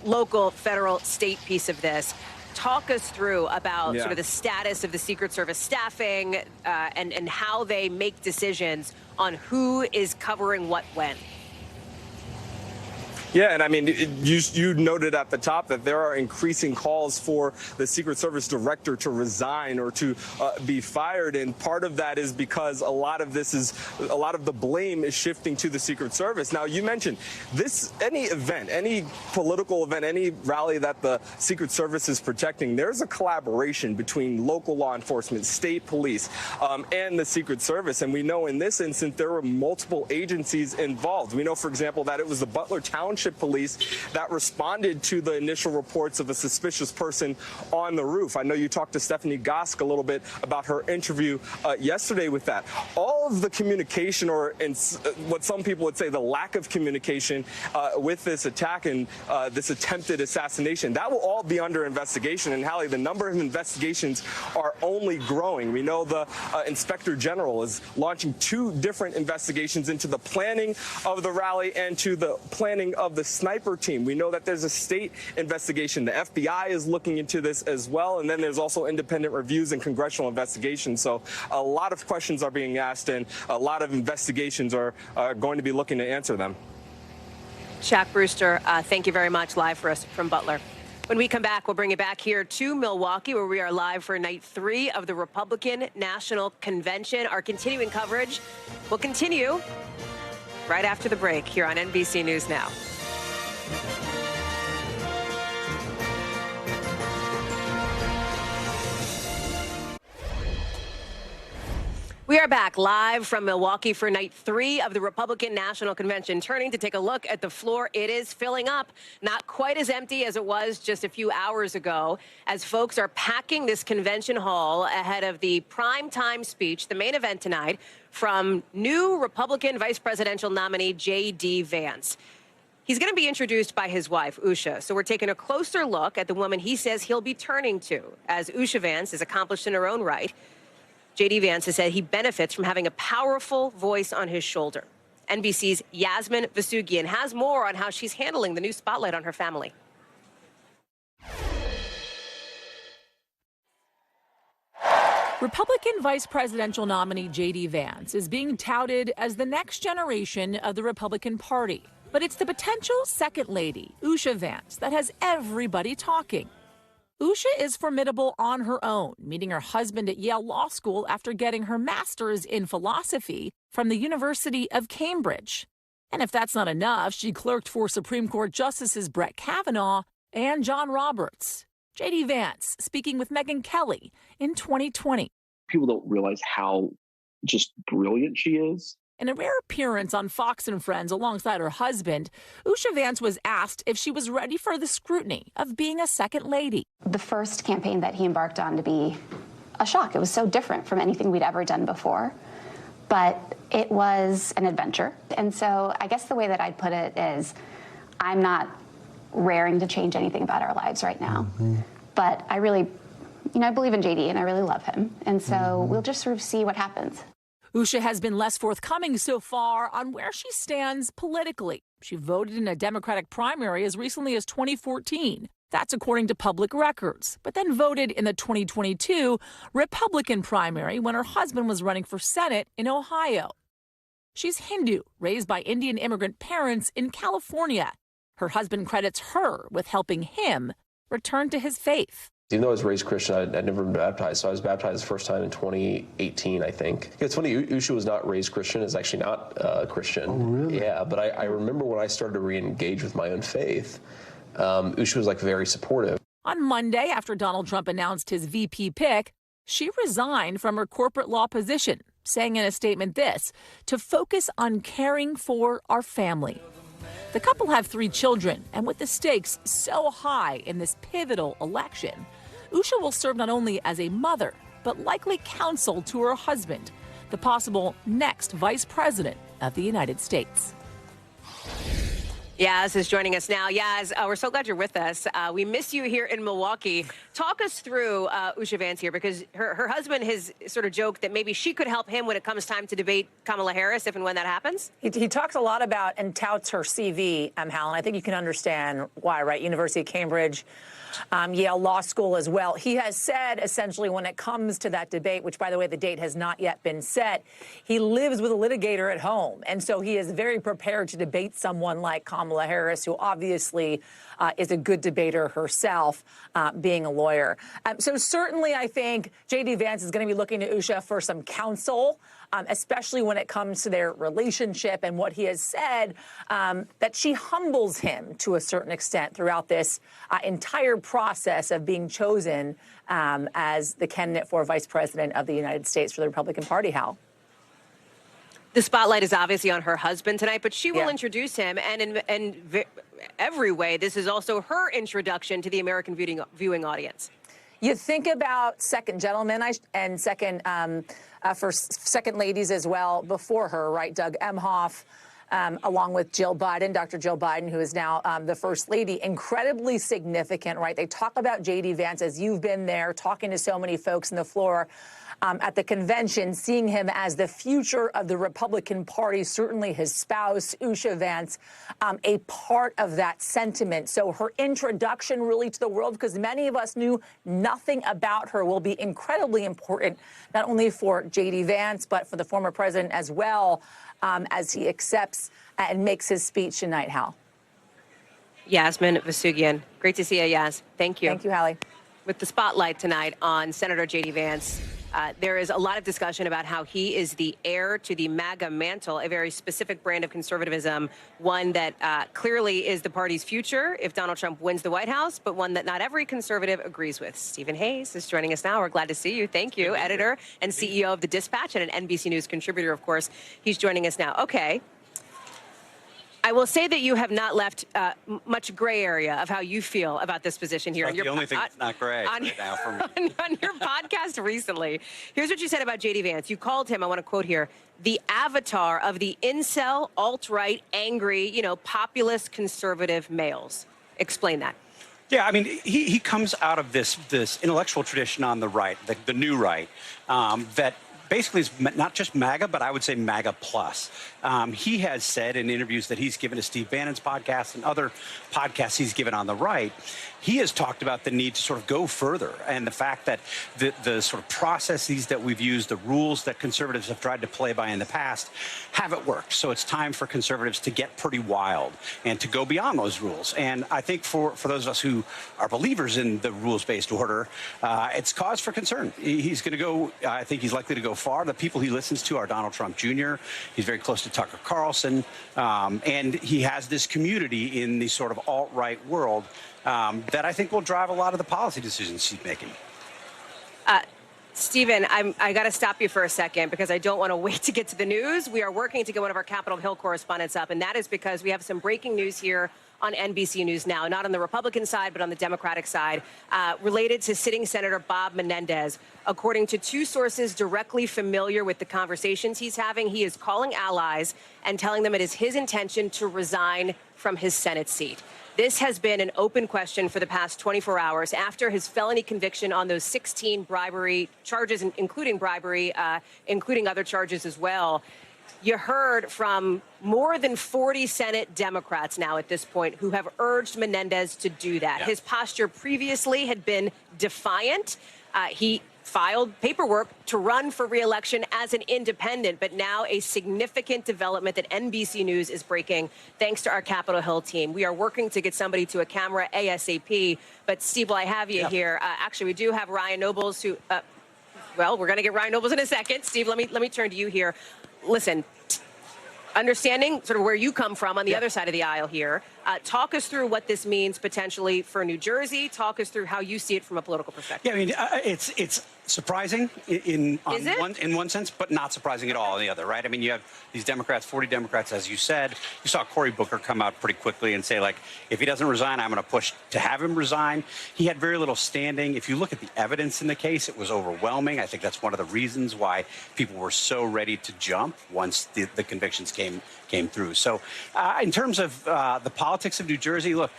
local, federal, state piece of this. Talk us through about sort of the status of the Secret Service staffing and how they make decisions on who is covering what when. Yeah, and I mean, you noted at the top that there are increasing calls for the Secret Service director to resign or to be fired, and part of that is because a lot of the blame is shifting to the Secret Service. Now, you mentioned any event, any political event, any rally that the Secret Service is protecting, there's a collaboration between local law enforcement, state police, and the Secret Service. And we know in this instance there were multiple agencies involved. We know, for example, that it was the Butler Township Police that responded to the initial reports of a suspicious person on the roof. I know you talked to Stephanie Gosk a little bit about her interview yesterday with that. All of the communication, or what some people would say the lack of communication with this attack and this attempted assassination, that will all be under investigation. And Hallie, the number of investigations are only growing. We know the Inspector General is launching 2 different investigations into the planning of the rally and to the planning of the sniper team. We know that there's a state investigation. The FBI is looking into this as well. And then there's also independent reviews and congressional investigations. So a lot of questions are being asked, and a lot of investigations are going to be looking to answer them. Shaq Brewster, thank you very much, live for us from Butler. When we come back, we'll bring it back here to Milwaukee, where we are live for night 3 of the Republican National Convention. Our continuing coverage will continue right after the break here on NBC News Now. We are back live from Milwaukee for night 3 of the Republican National Convention. Turning to take a look at the floor, it is filling up. Not quite as empty as it was just a few hours ago, as folks are packing this convention hall ahead of the primetime speech, the main event tonight, from new Republican vice presidential nominee JD Vance. He's going to be introduced by his wife, Usha. So we're taking a closer look at the woman he says he'll be turning to, as Usha Vance is accomplished in her own right. JD Vance has said he benefits from having a powerful voice on his shoulder. NBC's Yasmin Vasugian has more on how she's handling the new spotlight on her family. Republican vice presidential nominee JD Vance is being touted as the next generation of the Republican Party. But it's the potential second lady, Usha Vance, that has everybody talking. Usha is formidable on her own, meeting her husband at Yale Law School after getting her master's in philosophy from the University of Cambridge. And if that's not enough, she clerked for Supreme Court Justices Brett Kavanaugh and John Roberts. JD Vance speaking with Megyn Kelly in 2020. People don't realize how just brilliant she is. In a rare appearance on Fox and Friends alongside her husband, Usha Vance was asked if she was ready for the scrutiny of being a second lady. The first campaign that he embarked on to be a shock. It was so different from anything we'd ever done before. But it was an adventure. And so I guess the way that I'd put it is I'm not raring to change anything about our lives right now. But I really, I believe in JD and I really love him. And so we'll just sort of see what happens. Usha has been less forthcoming so far on where she stands politically. She voted in a Democratic primary as recently as 2014. That's according to public records, but then voted in the 2022 Republican primary when her husband was running for Senate in Ohio. She's Hindu, raised by Indian immigrant parents in California. Her husband credits her with helping him return to his faith. Even though I was raised Christian, I'd never been baptized, so I was baptized the first time in 2018, I think. It's funny, Usha was not raised Christian, is actually not Christian. Oh, really? Yeah, but I remember when I started to re-engage with my own faith, Usha was very supportive. On Monday, after Donald Trump announced his VP pick, she resigned from her corporate law position, saying in a statement to focus on caring for our family. The couple have 3 children, and with the stakes so high in this pivotal election, Usha will serve not only as a mother, but likely counsel to her husband, the possible next vice president of the United States. Yaz is joining us now. Yaz, we're so glad you're with us. We miss you here in Milwaukee. Talk us through Usha Vance here, because her husband has sort of joked that maybe she could help him when it comes time to debate Kamala Harris, if and when that happens. He talks a lot about and touts her CV, Hal, and I think you can understand why, right? University of Cambridge, Yale Law School as well. He has said, essentially, when it comes to that debate, which, by the way, the date has not yet been set, he lives with a litigator at home. And so he is very prepared to debate someone like Kamala Harris, who obviously is a good debater herself, being a lawyer. So certainly, I think JD Vance is going to be looking to Usha for some counsel, especially when it comes to their relationship, and what he has said, that she humbles him to a certain extent throughout this entire process of being chosen as the candidate for vice president of the United States for the Republican Party, Hal. The spotlight is obviously on her husband tonight, but she will introduce him, and in every way, this is also her introduction to the American viewing audience. You think about second gentlemen and second ladies as well before her, right? Doug Emhoff, along with Jill Biden, Dr. Jill Biden, who is now the first lady. Incredibly significant, right? They talk about JD Vance, as you've been there, talking to so many folks on the floor at the convention, seeing him as the future of the Republican Party, certainly his spouse, Usha Vance, a part of that sentiment. So her introduction really to the world, because many of us knew nothing about her, will be incredibly important, not only for JD Vance, but for the former president as well, as he accepts and makes his speech tonight, Hal. Yasmin Vasugian. Great to see you, Yaz. Thank you. Thank you, Hallie. With the spotlight tonight on Senator JD Vance, there is a lot of discussion about how he is the heir to the MAGA mantle, a very specific brand of conservatism, one that clearly is the party's future if Donald Trump wins the White House, but one that not every conservative agrees with. Stephen Hayes is joining us now. We're glad to see you. Thank you. Editor and CEO of The Dispatch and an NBC News contributor, of course. He's joining us now. Okay. I will say that you have not left much gray area of how you feel about this position here. That's the only thing that's not gray right now for me. On your podcast recently, here's what you said about JD Vance. You called him, I want to quote here, the avatar of the incel, alt-right, angry, populist conservative males. Explain that. Yeah, I mean, he comes out of this intellectual tradition on the right, the new right, that basically is not just MAGA, but I would say MAGA plus. He has said in interviews that he's given to Steve Bannon's podcast and other podcasts he's given on the right, he has talked about the need to sort of go further, and the fact that the sort of processes that we've used, the rules that conservatives have tried to play by in the past, haven't worked. So it's time for conservatives to get pretty wild and to go beyond those rules. And I think for those of us who are believers in the rules-based order, it's cause for concern. He's going to go, I think he's likely to go far. The people he listens to are Donald Trump Jr. He's very close to Tucker Carlson. And he has this community in the sort of alt-right world that I think will drive a lot of the policy decisions he's making. Stephen, I got to stop you for a second because I don't want to wait to get to the news. We are working to get one of our Capitol Hill correspondents up, and that is because we have some breaking news here on NBC News Now, not on the Republican side, but on the Democratic side, related to sitting Senator Bob Menendez. According to two sources directly familiar with the conversations he's having, he is calling allies and telling them it is his intention to resign from his Senate seat. This has been an open question for the past 24 hours after his felony conviction on those 16 bribery charges, including bribery, including other charges as well. You heard from more than 40 Senate Democrats now at this point who have urged Menendez to do that. Yeah. His posture previously had been defiant. He filed paperwork to run for re-election as an independent, but now a significant development that NBC News is breaking thanks to our Capitol Hill team. We are working to get somebody to a camera ASAP. But Steve, while I have you here, actually we do have Ryan Nobles who, well, we're going to get Ryan Nobles in a second. Steve, let me turn to you here. Listen, understanding sort of where you come from on the other side of the aisle here, talk us through what this means potentially for New Jersey. Talk us through how you see it from a political perspective. Yeah, I mean, it's surprising in one sense, but not surprising at all in the other, right? I mean, you have these Democrats, 40 Democrats, as you said. You saw Cory Booker come out pretty quickly and say, like, if he doesn't resign, I'm going to push to have him resign. He had very little standing. If you look at the evidence in the case, it was overwhelming. I think that's one of the reasons why people were so ready to jump once the convictions came through. So in terms of the politics of New Jersey, look,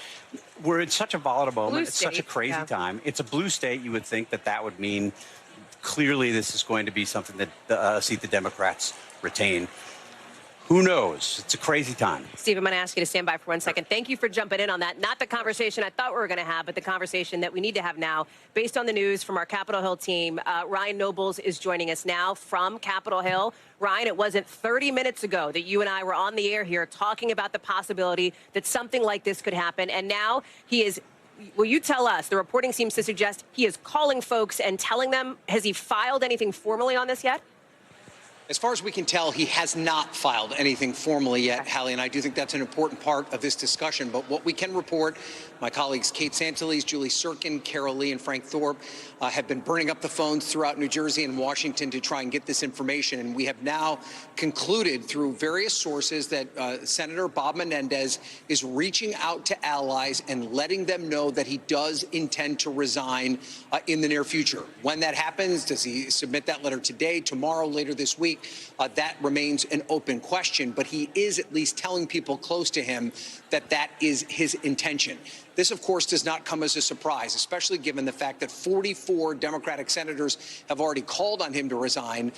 we're in such a volatile moment. It's such a crazy time. It's a blue state. You would think that would mean clearly this is going to be something that seat the Democrats retain. Who knows? It's a crazy time. Steve, I'm going to ask you to stand by for 1 second. Thank you for jumping in on that. Not the conversation I thought we were going to have, but the conversation that we need to have now. Based on the news from our Capitol Hill team, Ryan Nobles is joining us now from Capitol Hill. Ryan, it wasn't 30 minutes ago that you and I were on the air here talking about the possibility that something like this could happen. And now he is, will you tell us, the reporting seems to suggest he is calling folks and telling them, has he filed anything formally on this yet? As far as we can tell, he has not filed anything formally yet, Hallie, and I do think that's an important part of this discussion. But what we can report, my colleagues Kate Santeles, Julie Sirkin, Carol Lee, and Frank Thorpe have been burning up the phones throughout New Jersey and Washington to try and get this information. And we have now concluded through various sources that Senator Bob Menendez is reaching out to allies and letting them know that he does intend to resign in the near future. When that happens, does he submit that letter today, tomorrow, later this week? That remains an open question, but he is at least telling people close to him that that is his intention. This, of course, does not come as a surprise, especially given the fact that 44 Democratic senators have already called on him to resign.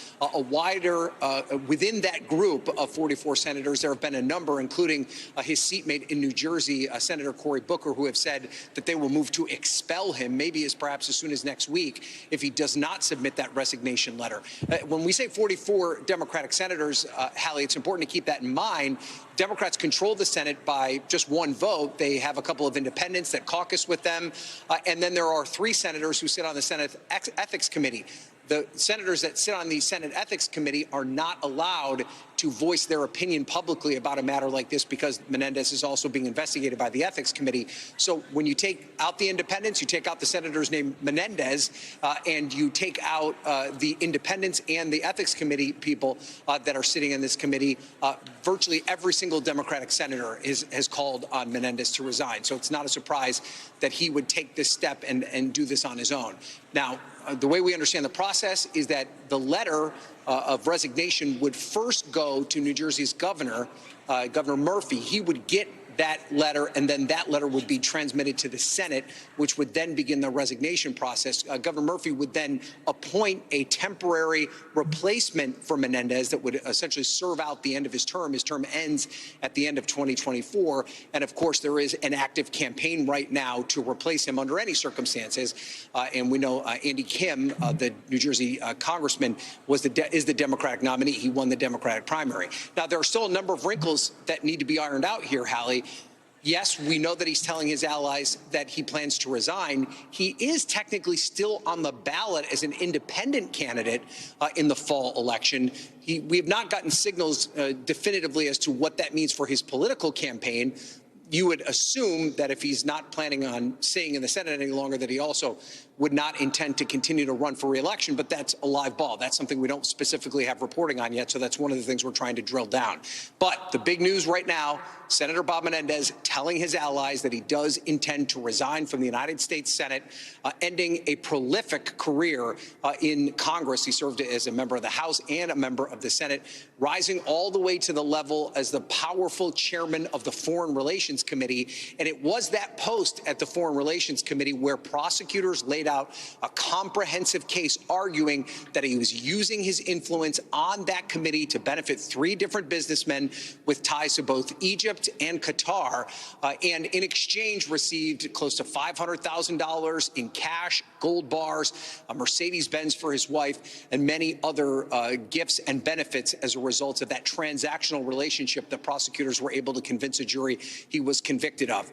Within that group of 44 senators, there have been a number, including his seatmate in New Jersey, Senator Cory Booker, who have said that they will move to expel him, maybe perhaps as soon as next week, if he does not submit that resignation letter. When we say 44 Democratic senators, Hallie, it's important to keep that in mind. Democrats control the Senate by just one vote. They have a couple of independents that caucus with them. And then there are 3 senators who sit on the Senate Ethics Committee. The senators that sit on the Senate Ethics Committee are not allowed to voice their opinion publicly about a matter like this because Menendez is also being investigated by the Ethics Committee. So when you take out the independents, you take out the senators named Menendez, and you take out the independents and the Ethics Committee people that are sitting in this committee, virtually every single Democratic senator has called on Menendez to resign. So it's not a surprise that he would take this step and do this on his own. Now, the way we understand the process is that the letter of resignation would first go to New Jersey's governor, Governor Murphy. He would get that letter, and then that letter would be transmitted to the Senate, which would then begin the resignation process. Governor Murphy would then appoint a temporary replacement for Menendez that would essentially serve out the end of his term. His term ends at the end of 2024. And of course, there is an active campaign right now to replace him under any circumstances. And we know Andy Kim, the New Jersey congressman, is the Democratic nominee. He won the Democratic primary. Now, there are still a number of wrinkles that need to be ironed out here, Hallie. Yes, we know that he's telling his allies that he plans to resign. He is technically still on the ballot as an independent candidate in the fall election. We have not gotten signals definitively as to what that means for his political campaign. You would assume that if he's not planning on staying in the Senate any longer, that he also would not intend to continue to run for re-election, but that's a live ball. That's something we don't specifically have reporting on yet, so that's one of the things we're trying to drill down. But the big news right now, Senator Bob Menendez telling his allies that he does intend to resign from the United States Senate, ending a prolific career in Congress. He served as a member of the House and a member of the Senate, rising all the way to the level as the powerful chairman of the Foreign Relations Committee. And it was that post at the Foreign Relations Committee where prosecutors laid out a comprehensive case arguing that he was using his influence on that committee to benefit 3 different businessmen with ties to both Egypt and Qatar, and in exchange received close to $500,000 in cash, gold bars, a Mercedes-Benz for his wife, and many other gifts and benefits as a result of that transactional relationship that prosecutors were able to convince a jury he was convicted of.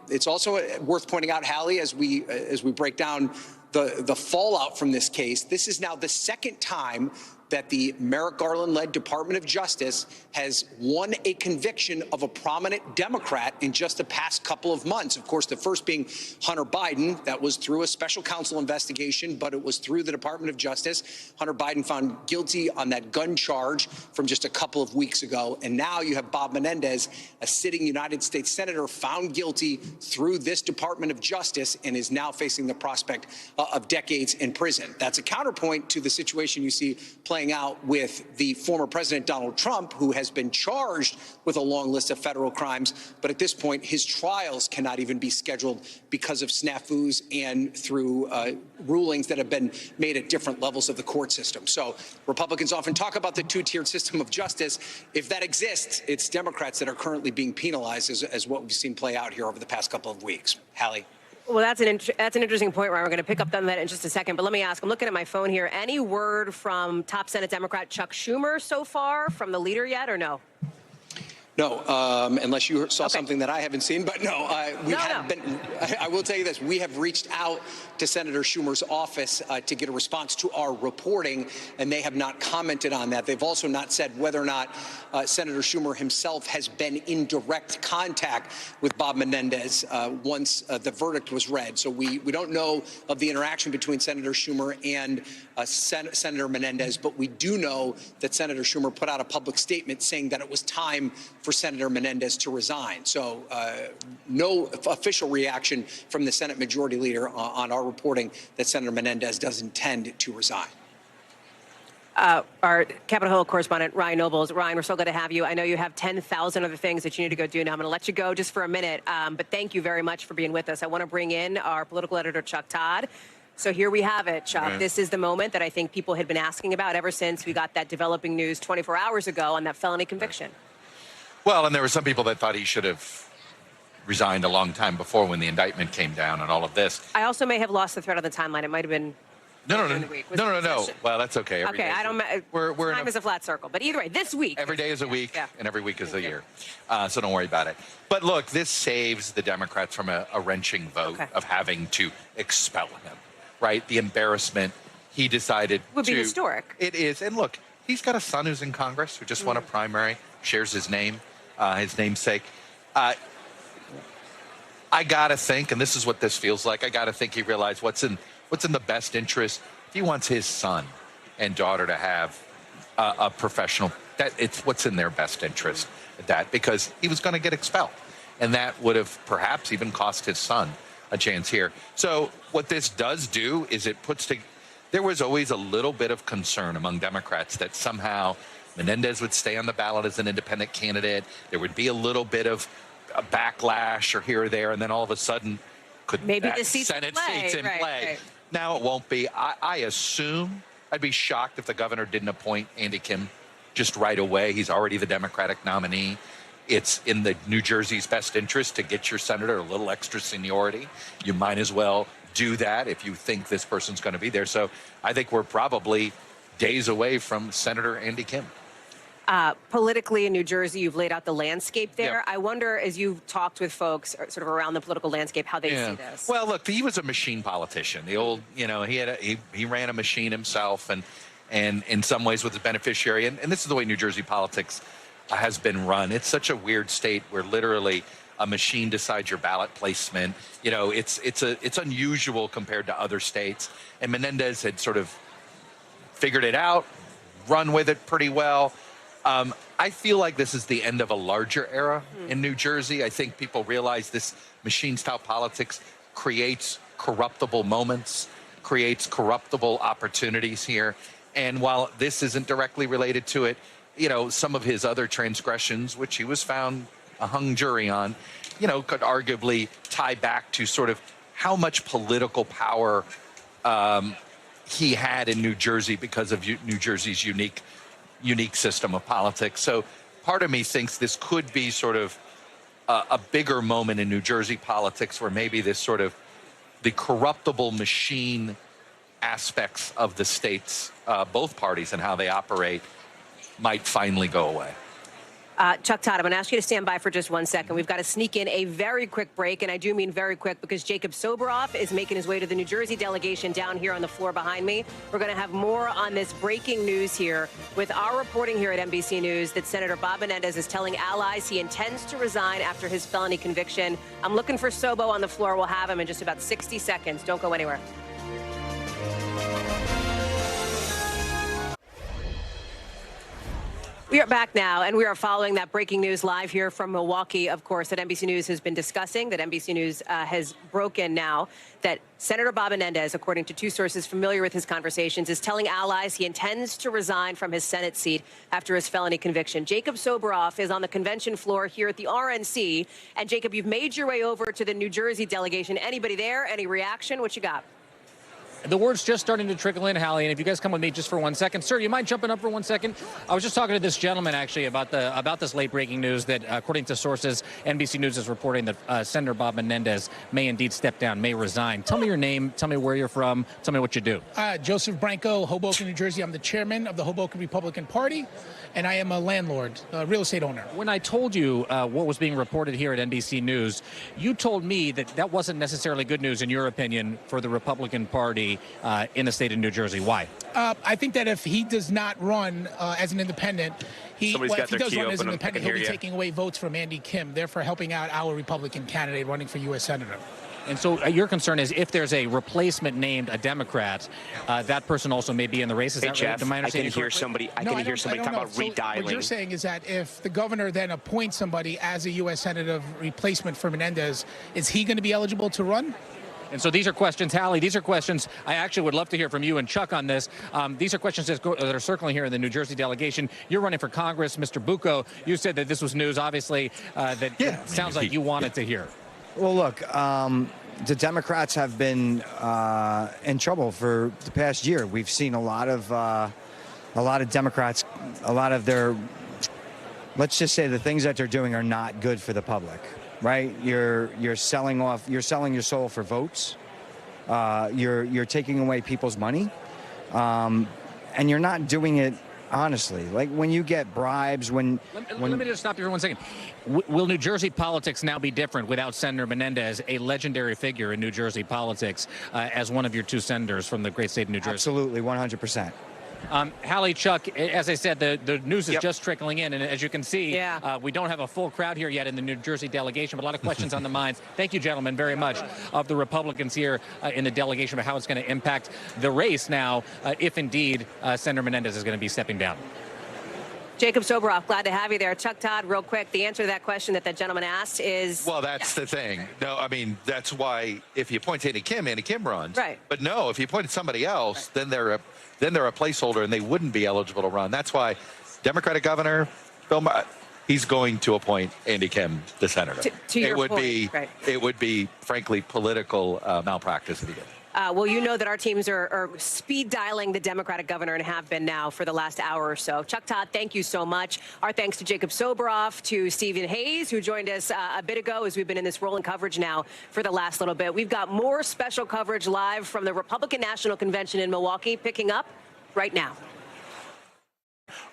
It's also worth pointing out, Hallie, as we break down the fallout from this case, this is now the second time that the Merrick Garland-led Department of Justice has won a conviction of a prominent Democrat in just the past couple of months. Of course, the first being Hunter Biden. That was through a special counsel investigation, but it was through the Department of Justice. Hunter Biden found guilty on that gun charge from just a couple of weeks ago. And now you have Bob Menendez, a sitting United States senator, found guilty through this Department of Justice and is now facing the prospect of decades in prison. That's a counterpoint to the situation you see playing out with the former President Donald Trump, who has been charged with a long list of federal crimes. But at this point, his trials cannot even be scheduled because of snafus and through rulings that have been made at different levels of the court system. So Republicans often talk about the 2-tiered system of justice. If that exists, it's Democrats that are currently being penalized, as what we've seen play out here over the past couple of weeks. Hallie. Well, that's an interesting point, Ryan. We're going to pick up on that in just a second. But let me ask, I'm looking at my phone here. Any word from top Senate Democrat Chuck Schumer so far from the leader yet, or no? No, unless you saw something that I haven't seen. But no, we haven't been. I will tell you this. We have reached out to Senator Schumer's office to get a response to our reporting, and they have not commented on that. They've also not said whether or not Senator Schumer himself has been in direct contact with Bob Menendez once the verdict was read. So we don't know of the interaction between Senator Schumer and Senator Menendez, but we do know that Senator Schumer put out a public statement saying that it was time for Senator Menendez to resign. So no official reaction from the Senate Majority Leader on our reporting that Senator Menendez does intend to resign. Our Capitol Hill correspondent, Ryan Nobles. Ryan, we're so glad to have you. I know you have 10,000 other things that you need to go do now. I'm going to let you go just for a minute, but thank you very much for being with us. I want to bring in our political editor, Chuck Todd. So here we have it, Chuck. Right. This is the moment that I think people had been asking about ever since we got that developing news 24 hours ago on that felony conviction. Well, and there were some people that thought he should have resigned a long time before when the indictment came down and all of this. I also may have lost the thread of the timeline. It might have been No. Well, that's okay. Okay, I don't. Time is a flat circle, but either way, this week. Every day is a week, and every week is a year. So don't worry about it. But look, this saves the Democrats from a wrenching vote of having to expel him. Right? The embarrassment he decided would be historic. It is, and look, he's got a son who's in Congress who just won a primary, shares his name, his namesake. I gotta think, and this is what this feels like. I gotta think he realized what's in the best interest. If he wants his son and daughter to have a professional, that it's what's in their best interest. That because he was going to get expelled, and that would have perhaps even cost his son a chance here. So what this does do is it puts to. There was always a little bit of concern among Democrats that somehow Menendez would stay on the ballot as an independent candidate. There would be a little bit of a backlash or here or there, and then all of a sudden, could maybe that the seat's Senate in play. seat's in Right, play? right. Now it won't be. I assume I'd be shocked if the governor didn't appoint Andy Kim just right away. He's already the Democratic nominee. It's in the New Jersey's best interest to get your senator a little extra seniority. You might as well do that if you think this person's going to be there. So I think we're probably days away from Senator Andy Kim. Politically in New Jersey, you've laid out the landscape there. Yep. I wonder, as you've talked with folks sort of around the political landscape, how they see this. Well, look, he was a machine politician. The old, he ran a machine himself, and in some ways was a beneficiary. And this is the way New Jersey politics has been run. It's such a weird state where literally a machine decides your ballot placement. It's unusual compared to other states. And Menendez had sort of figured it out, run with it pretty well. I feel like this is the end of a larger era in New Jersey. I think people realize this machine-style politics creates corruptible moments, creates corruptible opportunities here. And while this isn't directly related to it, some of his other transgressions, which he was found a hung jury on, could arguably tie back to sort of how much political power he had in New Jersey because of New Jersey's unique system of politics. So part of me thinks this could be sort of a bigger moment in New Jersey politics where maybe this sort of the corruptible machine aspects of the states, both parties and how they operate, might finally go away. Chuck Todd, I'm going to ask you to stand by for just 1 second. We've got to sneak in a very quick break, and I do mean very quick because Jacob Soboroff is making his way to the New Jersey delegation down here on the floor behind me. We're going to have more on this breaking news here with our reporting here at NBC News that Senator Bob Menendez is telling allies he intends to resign after his felony conviction. I'm looking for Sobo on the floor. We'll have him in just about 60 seconds. Don't go anywhere. We are back now, and we are following that breaking news live here from Milwaukee, of course, that NBC News has been discussing, that NBC News has broken now, that Senator Bob Menendez, according to two sources familiar with his conversations, is telling allies he intends to resign from his Senate seat after his felony conviction. Jacob Soboroff is on the convention floor here at the RNC. And, Jacob, you've made your way over to the New Jersey delegation. Anybody there? Any reaction? What you got? The word's just starting to trickle in, Hallie, and if you guys come with me just for 1 second. Sir, you mind jumping up for 1 second? I was just talking to this gentleman, actually, about this late-breaking news that, according to sources, NBC News is reporting that Senator Bob Menendez may indeed step down, may resign. Tell me your name, tell me where you're from, tell me what you do. Joseph Branco, Hoboken, New Jersey. I'm the chairman of the Hoboken Republican Party, and I am a landlord, a real estate owner. When I told you what was being reported here at NBC News, you told me that that wasn't necessarily good news, in your opinion, for the Republican Party in the state of New Jersey. Why? I think that if he does not run as an independent, if he does run as an independent, he'll be taking away votes from Andy Kim, therefore helping out our Republican candidate running for U.S. Senator. And so your concern is if there's a replacement named a Democrat, that person also may be in the race. Is that Jeff, right? I can hear somebody talk about redialing. What you're saying is that if the governor then appoints somebody as a U.S. Senator replacement for Menendez, is he going to be eligible to run? And so these are questions, Hallie, these are questions I actually would love to hear from you and Chuck on this. These are questions that are circling here in the New Jersey delegation. You're running for Congress. Mr. Bucco, you said that this was news, obviously, that sounds like you wanted to hear. Well, look, the Democrats have been in trouble for the past year. We've seen a lot of Democrats, a lot of their, let's just say the things that they're doing are not good for the public. Right, you're selling your soul for votes. You're taking away people's money, and you're not doing it honestly. Like when you get bribes, let me just stop you for 1 second. Will New Jersey politics now be different without Senator Menendez, a legendary figure in New Jersey politics, as one of your two senators from the great state of New Jersey? Absolutely, 100%. Hallie, Chuck, as I said, the news is just trickling in, and as you can see, we don't have a full crowd here yet in the New Jersey delegation, but a lot of questions on the minds. Thank you, gentlemen, very much, of the Republicans here in the delegation, about how it's going to impact the race now, if indeed Senator Menendez is going to be stepping down. Jacob Soboroff, glad to have you there. Chuck Todd, real quick, the answer to that question that gentleman asked is... Well, that's the thing. No, I mean, that's why if you appoint Andy Kim runs. Right. But no, if you appointed somebody else, then they're a placeholder and they wouldn't be eligible to run. That's why Democratic governor, he's going to appoint Andy Kim the senator. To your point, right. It would be, frankly, political malpractice if he did. Well, you know that our teams are speed dialing the Democratic governor and have been now for the last hour or so. Chuck Todd, thank you so much. Our thanks to Jacob Soboroff, to Stephen Hayes, who joined us a bit ago as we've been in this rolling coverage now for the last little bit. We've got more special coverage live from the Republican National Convention in Milwaukee picking up right now.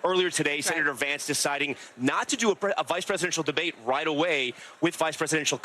Earlier today, Senator Vance deciding not to do a vice presidential debate right away with Vice President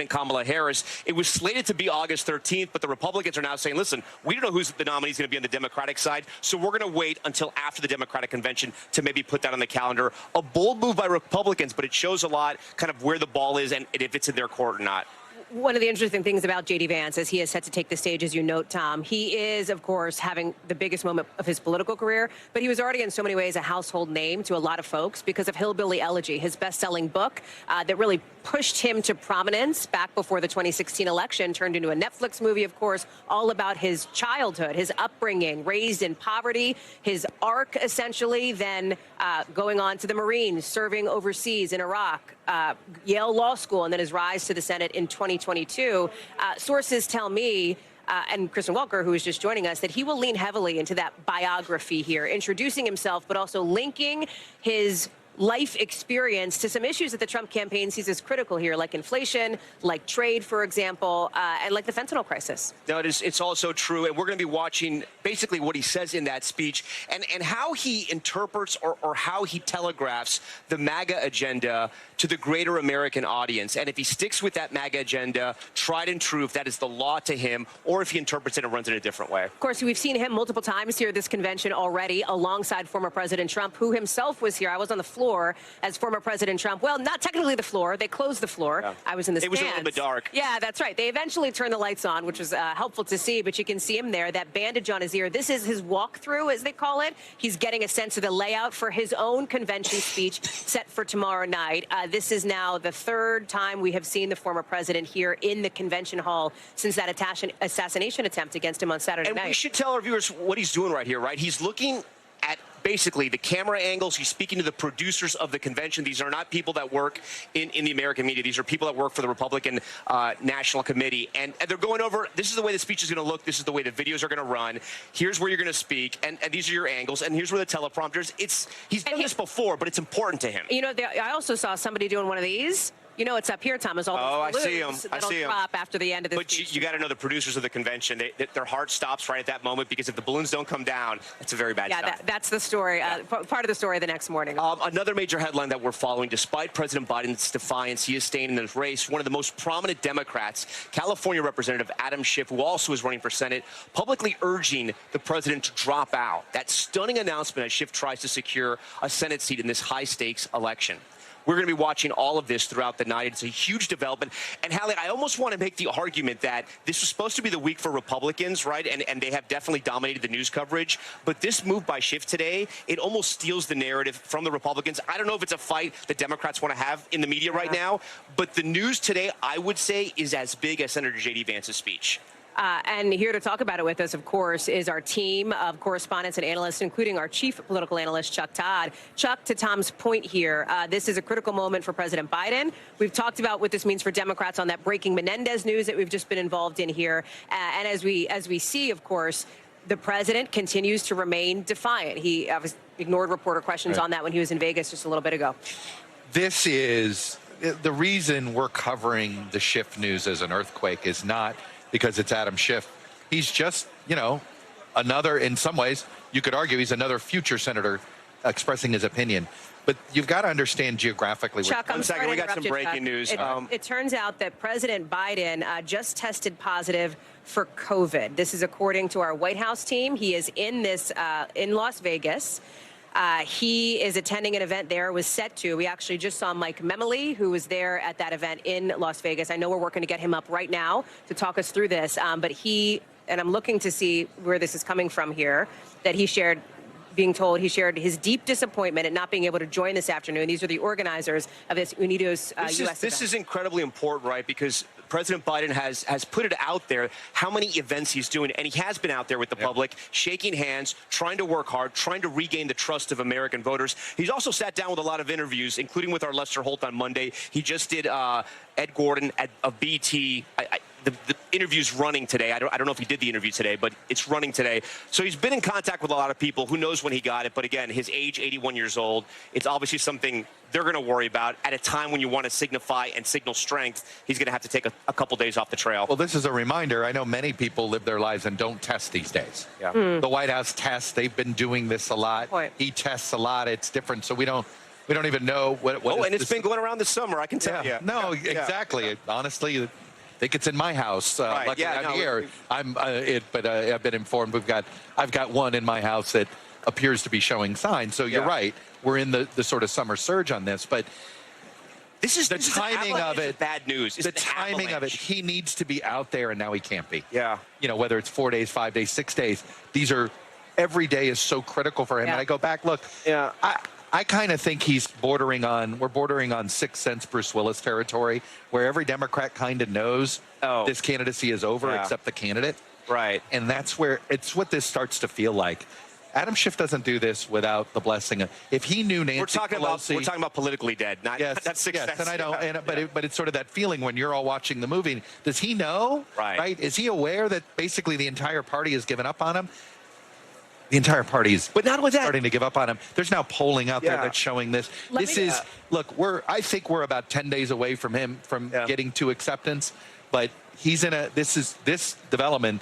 Kamala Harris. It was slated to be August 13th, but the Republicans are now saying, listen, we don't know who's the nominee is going to be on the Democratic side, so we're going to wait until after the Democratic convention to maybe put that on the calendar. A bold move by Republicans, but it shows a lot kind of where the ball is and if it's in their court or not. One of the interesting things about JD Vance is he is set to take the stage, as you note, Tom. He is, of course, having the biggest moment of his political career, but he was already in so many ways a household name to a lot of folks because of Hillbilly Elegy, his best-selling book that really pushed him to prominence back before the 2016 election, turned into a Netflix movie, of course, all about his childhood, his upbringing, raised in poverty, his arc, essentially, then going on to the Marines, serving overseas in Iraq, Yale Law School, and then his rise to the Senate in 2022. Sources tell me, and Kristen Walker, who is just joining us, that he will lean heavily into that biography here, introducing himself, but also linking his life experience to some issues that the Trump campaign sees as critical here, like inflation, like trade, for example, and like the fentanyl crisis. No, it's also true, and we're going to be watching basically what he says in that speech and how he interprets or how he telegraphs the MAGA agenda to the greater American audience. And if he sticks with that MAGA agenda, tried and true, if that is the law to him, or if he interprets it and runs it a different way. Of course, we've seen him multiple times here at this convention already, alongside former President Trump, who himself was here. I was on the floor as former President Trump. Well, not technically the floor. They closed the floor. Yeah. I was in the stands. It was a little bit dark. Yeah, that's right. They eventually turned the lights on, which was helpful to see, but you can see him there, that bandage on his ear. This is his walkthrough, as they call it. He's getting a sense of the layout for his own convention speech set for tomorrow night. This is now the third time we have seen the former president here in the convention hall since that assassination attempt against him on Saturday night. And we should tell our viewers what he's doing right here, right? He's looking at basically the camera angles. He's speaking to the producers of the convention. These are not people that work in the American media. These are people that work for the Republican National Committee. And they're going over, this is the way the speech is going to look. This is the way the videos are going to run. Here's where you're going to speak. And these are your angles. And here's where the teleprompters. He's done this before, but it's important to him. You know, I also saw somebody doing one of these. You know, it's up here, Thomas. All I those see him. I see him. Drop after the end of this. But you got to know the producers of the convention. Their heart stops right at that moment because if the balloons don't come down, it's a very bad stuff. Yeah, that's the story. Part of the story the next morning. Another major headline that we're following: despite President Biden's defiance, he is staying in this race. One of the most prominent Democrats, California Representative Adam Schiff, who also is running for Senate, publicly urging the president to drop out. That stunning announcement as Schiff tries to secure a Senate seat in this high-stakes election. We're going to be watching all of this throughout the night. It's a huge development. And, Hallie, I almost want to make the argument that this was supposed to be the week for Republicans, right? And they have definitely dominated the news coverage. But this move by Schiff today, it almost steals the narrative from the Republicans. I don't know if it's a fight the Democrats want to have in the media right now. But the news today, I would say, is as big as Senator JD Vance's speech. And here to talk about it with us, of course, is our team of correspondents and analysts, including our chief political analyst, Chuck Todd. Chuck, to Tom's point here, this is a critical moment for President Biden. We've talked about what this means for Democrats on that breaking Menendez news that we've just been involved in here. And as we see, of course, the president continues to remain defiant. He ignored reporter questions on that when he was in Vegas just a little bit ago. This is the reason we're covering the Schiff news as an earthquake is not because it's Adam Schiff. He's just, you know, another, in some ways, you could argue he's another future senator expressing his opinion. But you've got to understand geographically. Chuck, One second, we got some breaking news. It turns out that President Biden just tested positive for COVID. This is according to our White House team. He is in Las Vegas. He is attending an event there, was set to. We actually just saw Mike Memoli, who was there at that event in Las Vegas. I know we're working to get him up right now to talk us through this. But and I'm looking to see where this is coming from here, that he shared, being told he shared his deep disappointment at not being able to join this afternoon. These are the organizers of this Unidos U.S. This is incredibly important, right? Because President Biden has put it out there how many events he's doing, and he has been out there with the public, shaking hands, trying to work hard, trying to regain the trust of American voters. He's also sat down with a lot of interviews, including with our Lester Holt on Monday. He just did Ed Gordon of BT. The interview's running today. I don't know if he did the interview today, but it's running today. So he's been in contact with a lot of people. Who knows when he got it? But again, his age, 81 years old. It's obviously something they're going to worry about at a time when you want to signify and signal strength. He's going to have to take a couple days off the trail. Well, this is a reminder. I know many people live their lives and don't test these days. Yeah. The White House tests. They've been doing this a lot. He tests a lot. It's different. So we don't even know what and it's been going around this summer. I can tell you. No, exactly. Honestly, I think it's in my house. Luckily, I'm here. But I've been informed I've got one in my house that appears to be showing signs. So you're right. We're in the sort of summer surge on this, but this is the timing of it. Bad news. The timing of it. He needs to be out there, and now he can't be. Yeah. You know, whether it's 4 days, 5 days, 6 days. Every day is so critical for him. And I go back. Look. Yeah. I kind of think we're bordering on Sixth Sense Bruce Willis territory, where every Democrat kind of knows this candidacy is over except the candidate. Right. And that's where what this starts to feel like. Adam Schiff doesn't do this without the blessing of, if he knew Nancy Pelosi. We're talking about politically dead, not Sixth Sense. And I don't, but it's sort of that feeling when you're all watching the movie. Does he know? Right. Is he aware that basically the entire party has given up on him? The entire party is starting to give up on him. There's now polling out there that's showing this. I think we're about 10 days away from him getting to acceptance, but this development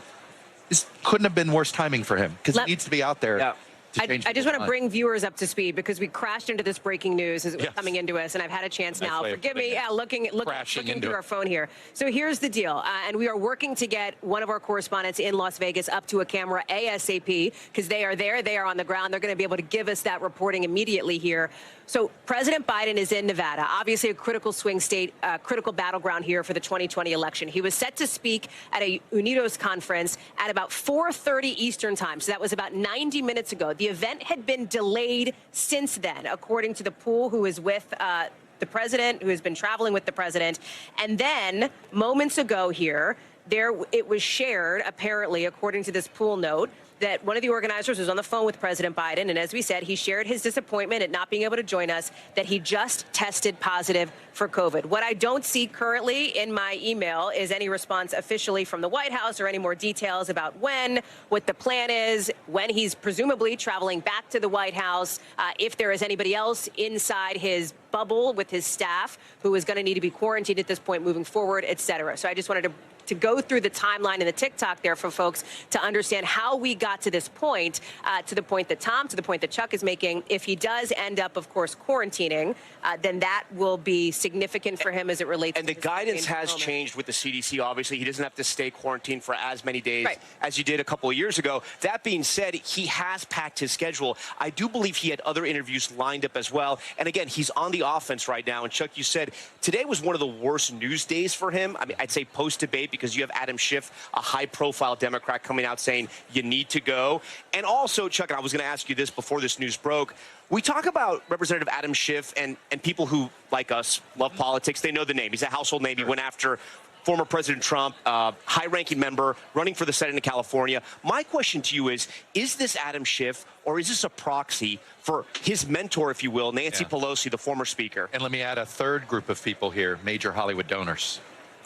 couldn't have been worse timing for him because he needs to be out there. Yeah. I just want to bring viewers up to speed because we crashed into this breaking news as it was coming into us, and I've had a chance now. Forgive me, looking through our phone here. So here's the deal, and we are working to get one of our correspondents in Las Vegas up to a camera ASAP because they are there, they are on the ground. They're going to be able to give us that reporting immediately here. So President Biden is in Nevada, obviously a critical swing state, critical battleground here for the 2020 election. He was set to speak at a Unidos conference at about 4:30 Eastern time. So that was about 90 minutes ago. The event had been delayed since then, according to the pool who is with the president, who has been traveling with the president. And then moments ago here, it was shared, apparently, according to this pool note, that one of the organizers was on the phone with President Biden, and as we said, he shared his disappointment at not being able to join us, that he just tested positive for COVID. What I don't see currently in my email is any response officially from the White House or any more details about what the plan is, when he's presumably traveling back to the White House, if there is anybody else inside his bubble with his staff who is going to need to be quarantined at this point moving forward, et cetera. So I just wanted to go through the timeline and the TikTok there for folks to understand how we got to this point, to the point that Chuck is making. If he does end up, of course, quarantining, then that will be significant for him as it relates to the guidance has changed with the CDC. Obviously, he doesn't have to stay quarantined for as many days as you did a couple of years ago. That being said, he has packed his schedule. I do believe he had other interviews lined up as well. And again, he's on the offense right now. And Chuck, you said today was one of the worst news days for him. I mean, I'd say post-debate, because you have Adam Schiff, a high-profile Democrat, coming out saying you need to go. And also, Chuck, and I was going to ask you this before this news broke, we talk about Representative Adam Schiff and people who, like us, love politics. They know the name. He's a household name. He went after former President Trump, high-ranking member, running for the Senate in California. My question to you is this Adam Schiff, or is this a proxy for his mentor, if you will, Nancy Pelosi, the former speaker? And let me add a third group of people here, major Hollywood donors.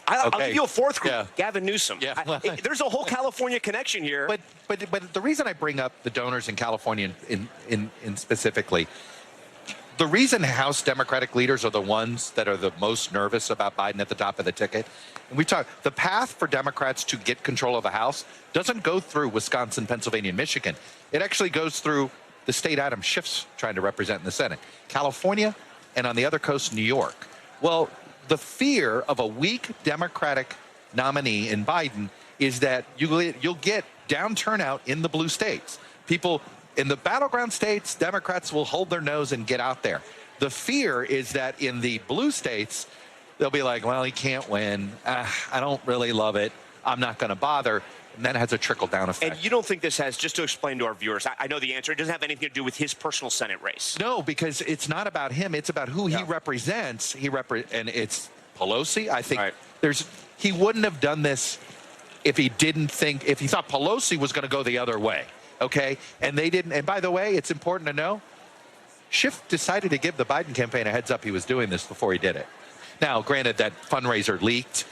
I'll give you a fourth group, Gavin Newsom. There's a whole California connection here. But the reason I bring up the donors in California in specifically, the reason House Democratic leaders are the ones that are the most nervous about Biden at the top of the ticket, and the path for Democrats to get control of the House doesn't go through Wisconsin, Pennsylvania, and Michigan. It actually goes through the state Adam Schiff's trying to represent in the Senate, California, and on the other coast, New York. Well, the fear of a weak Democratic nominee in Biden is that you'll get down turnout in the blue states. People in the battleground states, Democrats will hold their nose and get out there. The fear is that in the blue states, they'll be like, well, he can't win. I don't really love it. I'm not going to bother. And that has a trickle-down effect. And you don't think this has, just to explain to our viewers, I know the answer, it doesn't have anything to do with his personal Senate race. No, because it's not about him. It's about who he represents. And it's Pelosi. I think he wouldn't have done this if he thought Pelosi was going to go the other way, okay? And they didn't. And by the way, it's important to know, Schiff decided to give the Biden campaign a heads up he was doing this before he did it. Now, granted, that fundraiser leaked,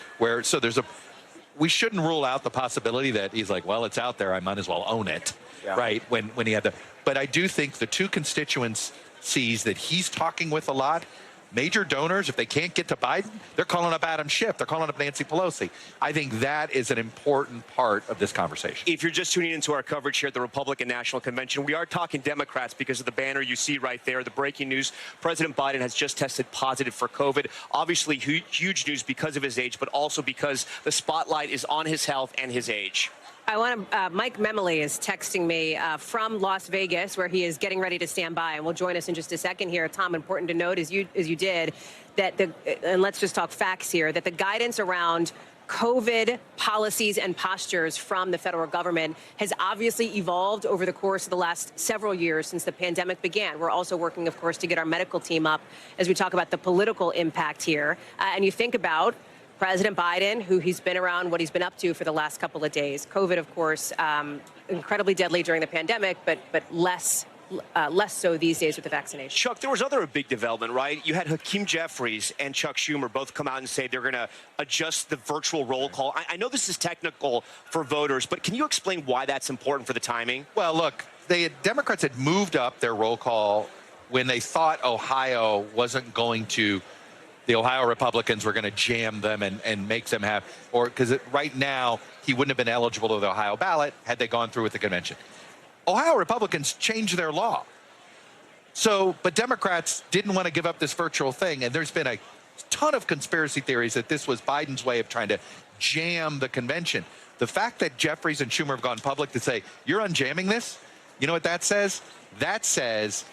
we shouldn't rule out the possibility that he's like, well, it's out there, I might as well own it, right? When he had but I do think the two constituencies that he's talking with a lot, major donors, if they can't get to Biden, they're calling up Adam Schiff. They're calling up Nancy Pelosi. I think that is an important part of this conversation. If you're just tuning into our coverage here at the Republican National Convention, we are talking Democrats because of the banner you see right there. The breaking news, President Biden has just tested positive for COVID. Obviously, huge news because of his age, but also because the spotlight is on his health and his age. Mike Memoli is texting me from Las Vegas, where he is getting ready to stand by, and will join us in just a second here. Tom, important to note, as you did, that and let's just talk facts here, that the guidance around COVID policies and postures from the federal government has obviously evolved over the course of the last several years since the pandemic began. We're also working, of course, to get our medical team up as we talk about the political impact here. And you think about President Biden, who he's been around, what he's been up to for the last couple of days. COVID, of course, incredibly deadly during the pandemic, but less so these days with the vaccination. Chuck, there was other big development, right? You had Hakeem Jeffries and Chuck Schumer both come out and say they're going to adjust the virtual roll call. I know this is technical for voters, but can you explain why that's important for the timing? Well, look, Democrats had moved up their roll call when they thought Ohio wasn't going to. The Ohio Republicans were going to jam them and make them have, because right now he wouldn't have been eligible to the Ohio ballot had they gone through with the convention. Ohio Republicans changed their law. But Democrats didn't want to give up this virtual thing. And there's been a ton of conspiracy theories that this was Biden's way of trying to jam the convention. The fact that Jeffries and Schumer have gone public to say, you're unjamming this, you know what that says? That says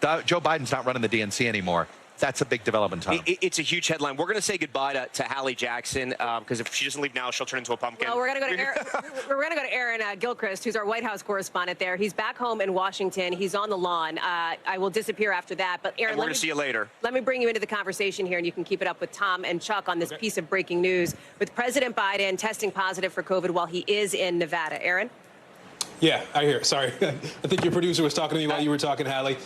Joe Biden's not running the DNC anymore. That's a big development, Tom. It's a huge headline. We're going to say goodbye to Hallie Jackson because if she doesn't leave now, she'll turn into a pumpkin. Well, we're going to go to Aaron Gilchrist, who's our White House correspondent there. He's back home in Washington. He's on the lawn. I will disappear after that. But Aaron, we're going to see you later. Let me bring you into the conversation here, and you can keep it up with Tom and Chuck on this piece of breaking news with President Biden testing positive for COVID while he is in Nevada. Aaron? Yeah, I hear. Sorry. I think your producer was talking to me while you were talking, Hallie.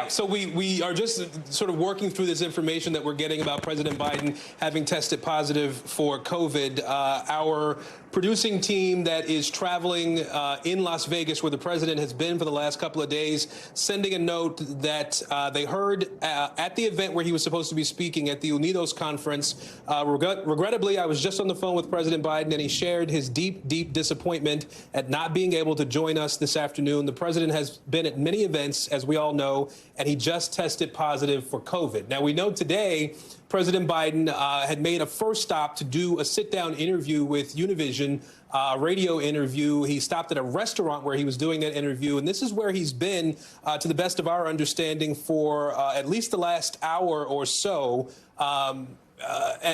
So we are just sort of working through this information that we're getting about President Biden having tested positive for COVID. Our producing team that is traveling in Las Vegas, where the president has been for the last couple of days, sending a note that they heard at the event where he was supposed to be speaking at the Unidos conference. Regrettably, I was just on the phone with President Biden, and he shared his deep, deep disappointment at not being able to join us this afternoon. The president has been at many events, as we all know, and he just tested positive for COVID. Now, we know today President Biden had made a first stop to do a sit-down interview with Univision, a radio interview. He stopped at a restaurant where he was doing that interview, and this is where he's been, to the best of our understanding, for at least the last hour or so. And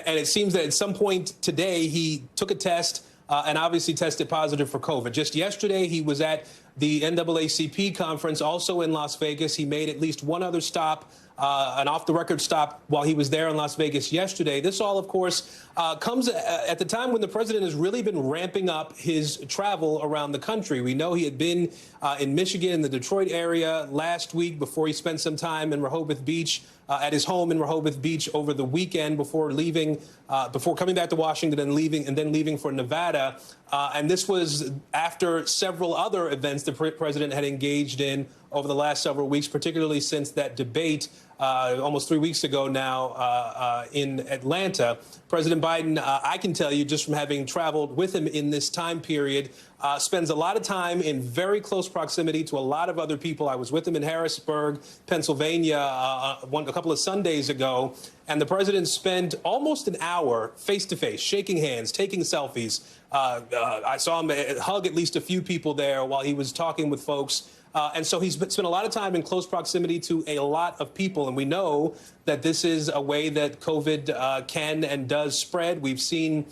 it seems that at some point today he took a test and obviously tested positive for COVID. Just yesterday, he was at the NAACP conference, also in Las Vegas. He made at least one other stop, an off-the-record stop, while he was there in Las Vegas yesterday. This all, of course, comes at the time when the president has really been ramping up his travel around the country. We know he had been in Michigan, in the Detroit area last week, before he spent some time in Rehoboth Beach, at his home in Rehoboth Beach over the weekend, before coming back to Washington and then leaving for Nevada. And this was after several other events the president had engaged in over the last several weeks, particularly since that debate almost 3 weeks ago now in Atlanta. President Biden, I can tell you just from having traveled with him in this time period, spends a lot of time in very close proximity to a lot of other people. I was with him in Harrisburg, Pennsylvania, a couple of Sundays ago, and the president spent almost an hour face-to-face, shaking hands, taking selfies. I saw him hug at least a few people there while he was talking with folks. And so he's spent a lot of time in close proximity to a lot of people. And we know that this is a way that COVID can and does spread. We've seen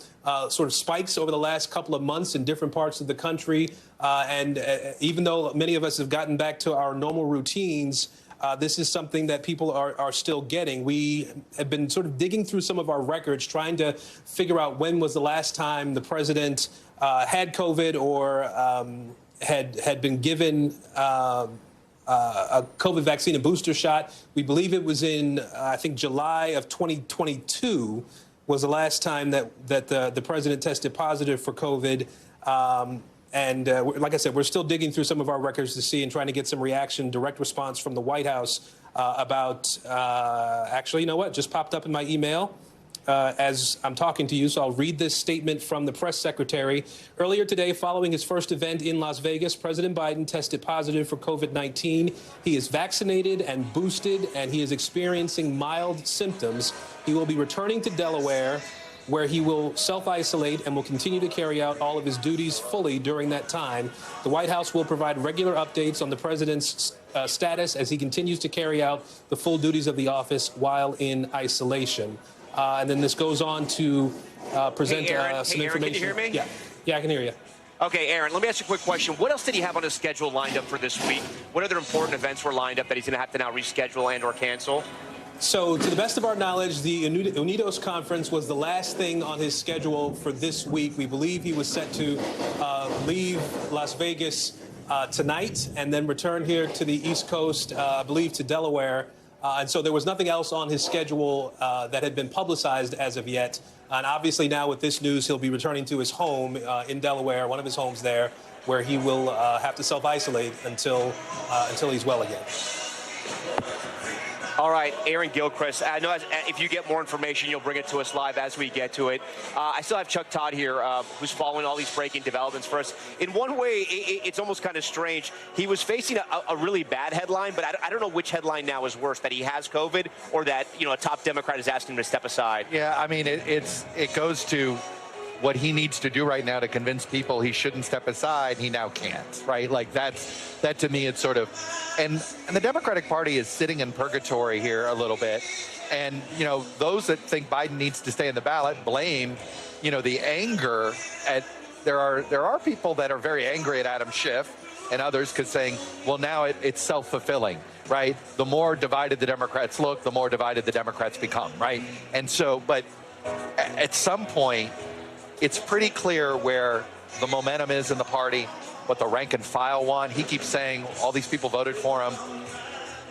sort of spikes over the last couple of months in different parts of the country. And even though many of us have gotten back to our normal routines, this is something that people are still getting. We have been sort of digging through some of our records, trying to figure out when was the last time the president had COVID or had been given a COVID vaccine, a booster shot. We believe it was in, I think, July of 2022 was the last time that the president tested positive for COVID. Like I said, we're still digging through some of our records to see and trying to get some reaction, direct response from the White House about, actually, you know what, just popped up in my email as I'm talking to you. So I'll read this statement from the press secretary. Earlier today, following his first event in Las Vegas, President Biden tested positive for COVID-19. He is vaccinated and boosted, and he is experiencing mild symptoms. He will be returning to Delaware, where he will self-isolate and will continue to carry out all of his duties fully during that time. The White House will provide regular updates on the president's status as he continues to carry out the full duties of the office while in isolation. And then this goes on to present some information. Can you hear me? Yeah, I can hear you. Okay, Aaron, let me ask you a quick question. What else did he have on his schedule lined up for this week? What other important events were lined up that he's going to have to now reschedule and or cancel? So, to the best of our knowledge, the UNIDOS conference was the last thing on his schedule for this week. We believe he was set to leave Las Vegas tonight and then return here to the East Coast, I believe to Delaware. And so there was nothing else on his schedule that had been publicized as of yet. And obviously now with this news, he'll be returning to his home in Delaware, one of his homes there, where he will have to self-isolate until he's well again. All right, Aaron Gilchrist, I know if you get more information, you'll bring it to us live as we get to it. I still have Chuck Todd here, who's following all these breaking developments for us. In one way, it's almost kind of strange. He was facing a really bad headline, but I don't know which headline now is worse, that he has COVID or that, you know, a top Democrat is asking him to step aside. Yeah, I mean, it goes to what he needs to do right now to convince people he shouldn't step aside, he now can't, right? Like that to me, it's sort of, and the Democratic Party is sitting in purgatory here a little bit. And, you know, those that think Biden needs to stay in the ballot blame, you know, the anger at, there are people that are very angry at Adam Schiff and others because saying, well, now it's self-fulfilling, right? The more divided the Democrats look, the more divided the Democrats become, right? And so, but at some point, it's pretty clear where the momentum is in the party, what the rank and file want. He keeps saying all these people voted for him.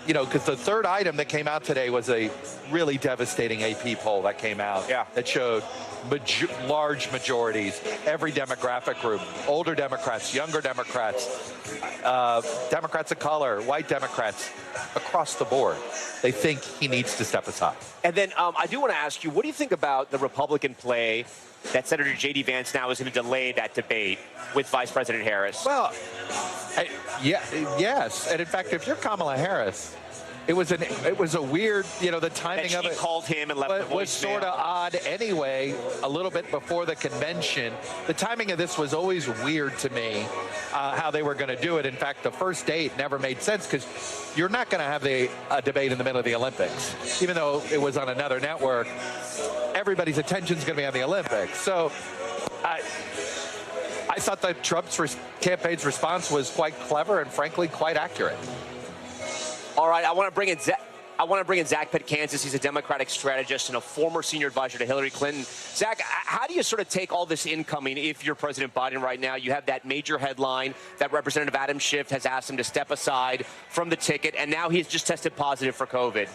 You know, because the third item that came out today was a really devastating AP poll that came out that showed large majorities, every demographic group, older Democrats, younger Democrats, Democrats of color, white Democrats, across the board. They think he needs to step aside. And then I do want to ask you, what do you think about the Republican play that Senator JD Vance now is going to delay that debate with Vice President Harris? Well, yes. And in fact, if you're Kamala Harris, it was a weird, you know, the timing of it. She called him and left the voicemail. Was sort of odd anyway, a little bit before the convention. The timing of this was always weird to me, how they were going to do it. In fact, the first date never made sense because you're not going to have a debate in the middle of the Olympics. Even though it was on another network, everybody's attention is going to be on the Olympics. So I thought that Trump's campaign's response was quite clever and frankly quite accurate. All right, I want to bring in Zach Pitt-Kansas. He's a Democratic strategist and a former senior advisor to Hillary Clinton. Zach, how do you sort of take all this incoming if you're President Biden right now? You have that major headline that Representative Adam Schiff has asked him to step aside from the ticket, and now he's just tested positive for COVID.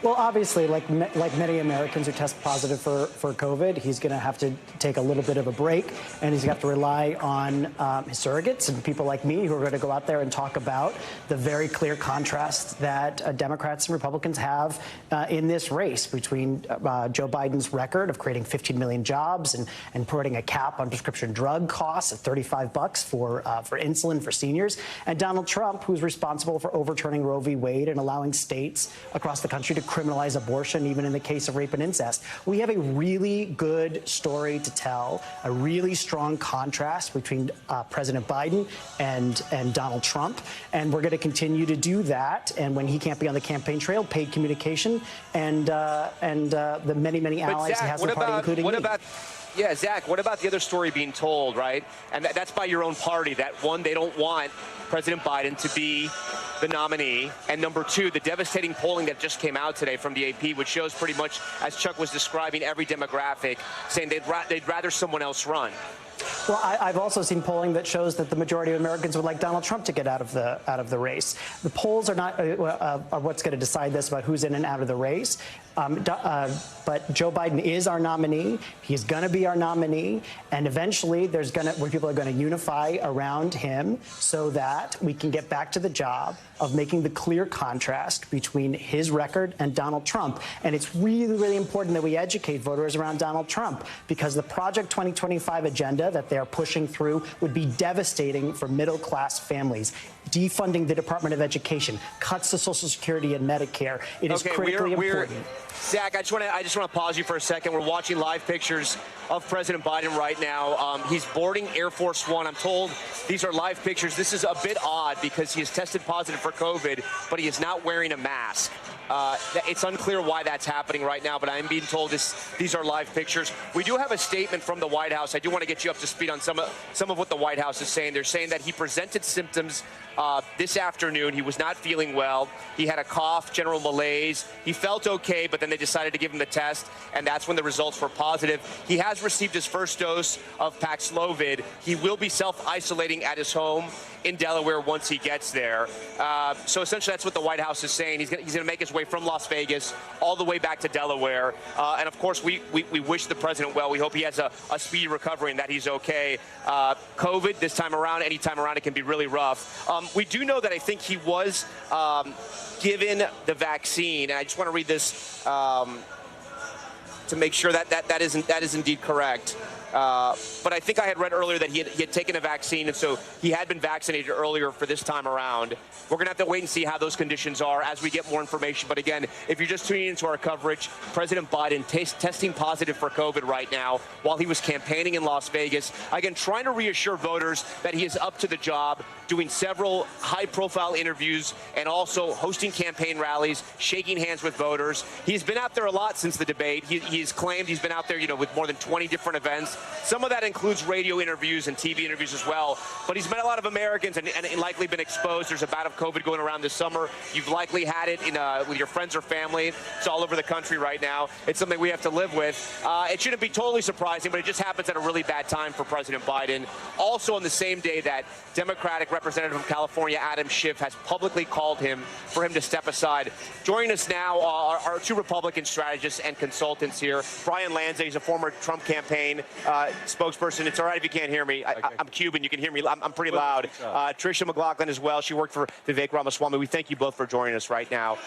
Well, obviously, like many Americans who test positive for COVID, he's going to have to take a little bit of a break, and he's going to have to rely on his surrogates and people like me who are going to go out there and talk about the very clear contrast that Democrats and Republicans have in this race between Joe Biden's record of creating 15 million jobs and putting a cap on prescription drug costs at $35 for insulin for seniors, and Donald Trump, who's responsible for overturning Roe v. Wade and allowing states across the country to criminalize abortion, even in the case of rape and incest. We have a really good story to tell, a really strong contrast between President Biden and Donald Trump, and we're going to continue to do that. And when he can't be on the campaign trail, paid communication and the many allies he has in the party, including me. Yeah, Zach, what about the other story being told, right? And that's by your own party, that one, they don't want President Biden to be the nominee, and number two, the devastating polling that just came out today from the AP, which shows pretty much, as Chuck was describing, every demographic, saying they'd rather someone else run. Well, I've also seen polling that shows that the majority of Americans would like Donald Trump to get out of the race. The polls are not are what's going to decide this about who's in and out of the race. But Joe Biden is our nominee. He's going to be our nominee, and eventually people are going to unify around him so that we can get back to the job of making the clear contrast between his record and Donald Trump. And it's really, really important that we educate voters around Donald Trump, because the Project 2025 agenda that they're pushing through would be devastating for middle-class families. Defunding the Department of Education, cuts to Social Security and Medicare. It is critically important. Zach, I just want to pause you for a second. We're watching live pictures of President Biden right now. He's boarding Air Force One. I'm told these are live pictures. This is a bit odd because he has tested positive for COVID, but he is not wearing a mask. It's unclear why that's happening right now, but I'm being told these are live pictures. We do have a statement from the White House. I do want to get you up to speed on some of what the White House is saying. They're saying that he presented symptoms this afternoon. He was not feeling well. He had a cough, general malaise. He felt okay, but then they decided to give him the test, and that's when the results were positive. He has received his first dose of Paxlovid. He will be self-isolating at his home in Delaware once he gets there. So essentially that's what the White House is saying. He's going to make his way from Las Vegas all the way back to Delaware. And of course, we wish the president well. We hope he has a speedy recovery and that he's okay. COVID this time around, any time around, it can be really rough. We do know that I think he was given the vaccine. And I just want to read this to make sure that is indeed correct. But I think I had read earlier that he had taken a vaccine, and so he had been vaccinated earlier for this time around. We're going to have to wait and see how those conditions are as we get more information. But again, if you're just tuning into our coverage, President Biden testing positive for COVID right now while he was campaigning in Las Vegas. Again, trying to reassure voters that he is up to the job, doing several high-profile interviews and also hosting campaign rallies, shaking hands with voters. He's been out there a lot since the debate. He's claimed he's been out there, with more than 20 different events. Some of that includes radio interviews and TV interviews as well. But he's met a lot of Americans and likely been exposed. There's a bout of COVID going around this summer. You've likely had it with your friends or family. It's all over the country right now. It's something we have to live with. It shouldn't be totally surprising, but it just happens at a really bad time for President Biden. Also on the same day that Democratic Representative from California, Adam Schiff, has publicly called for him to step aside. Joining us now are two Republican strategists and consultants here. Brian Lanza, he's a former Trump campaign spokesperson. It's all right if you can't hear me. I'm Cuban. You can hear me. I'm pretty loud. Tricia McLaughlin as well. She worked for Vivek Ramaswamy. We thank you both for joining us right now.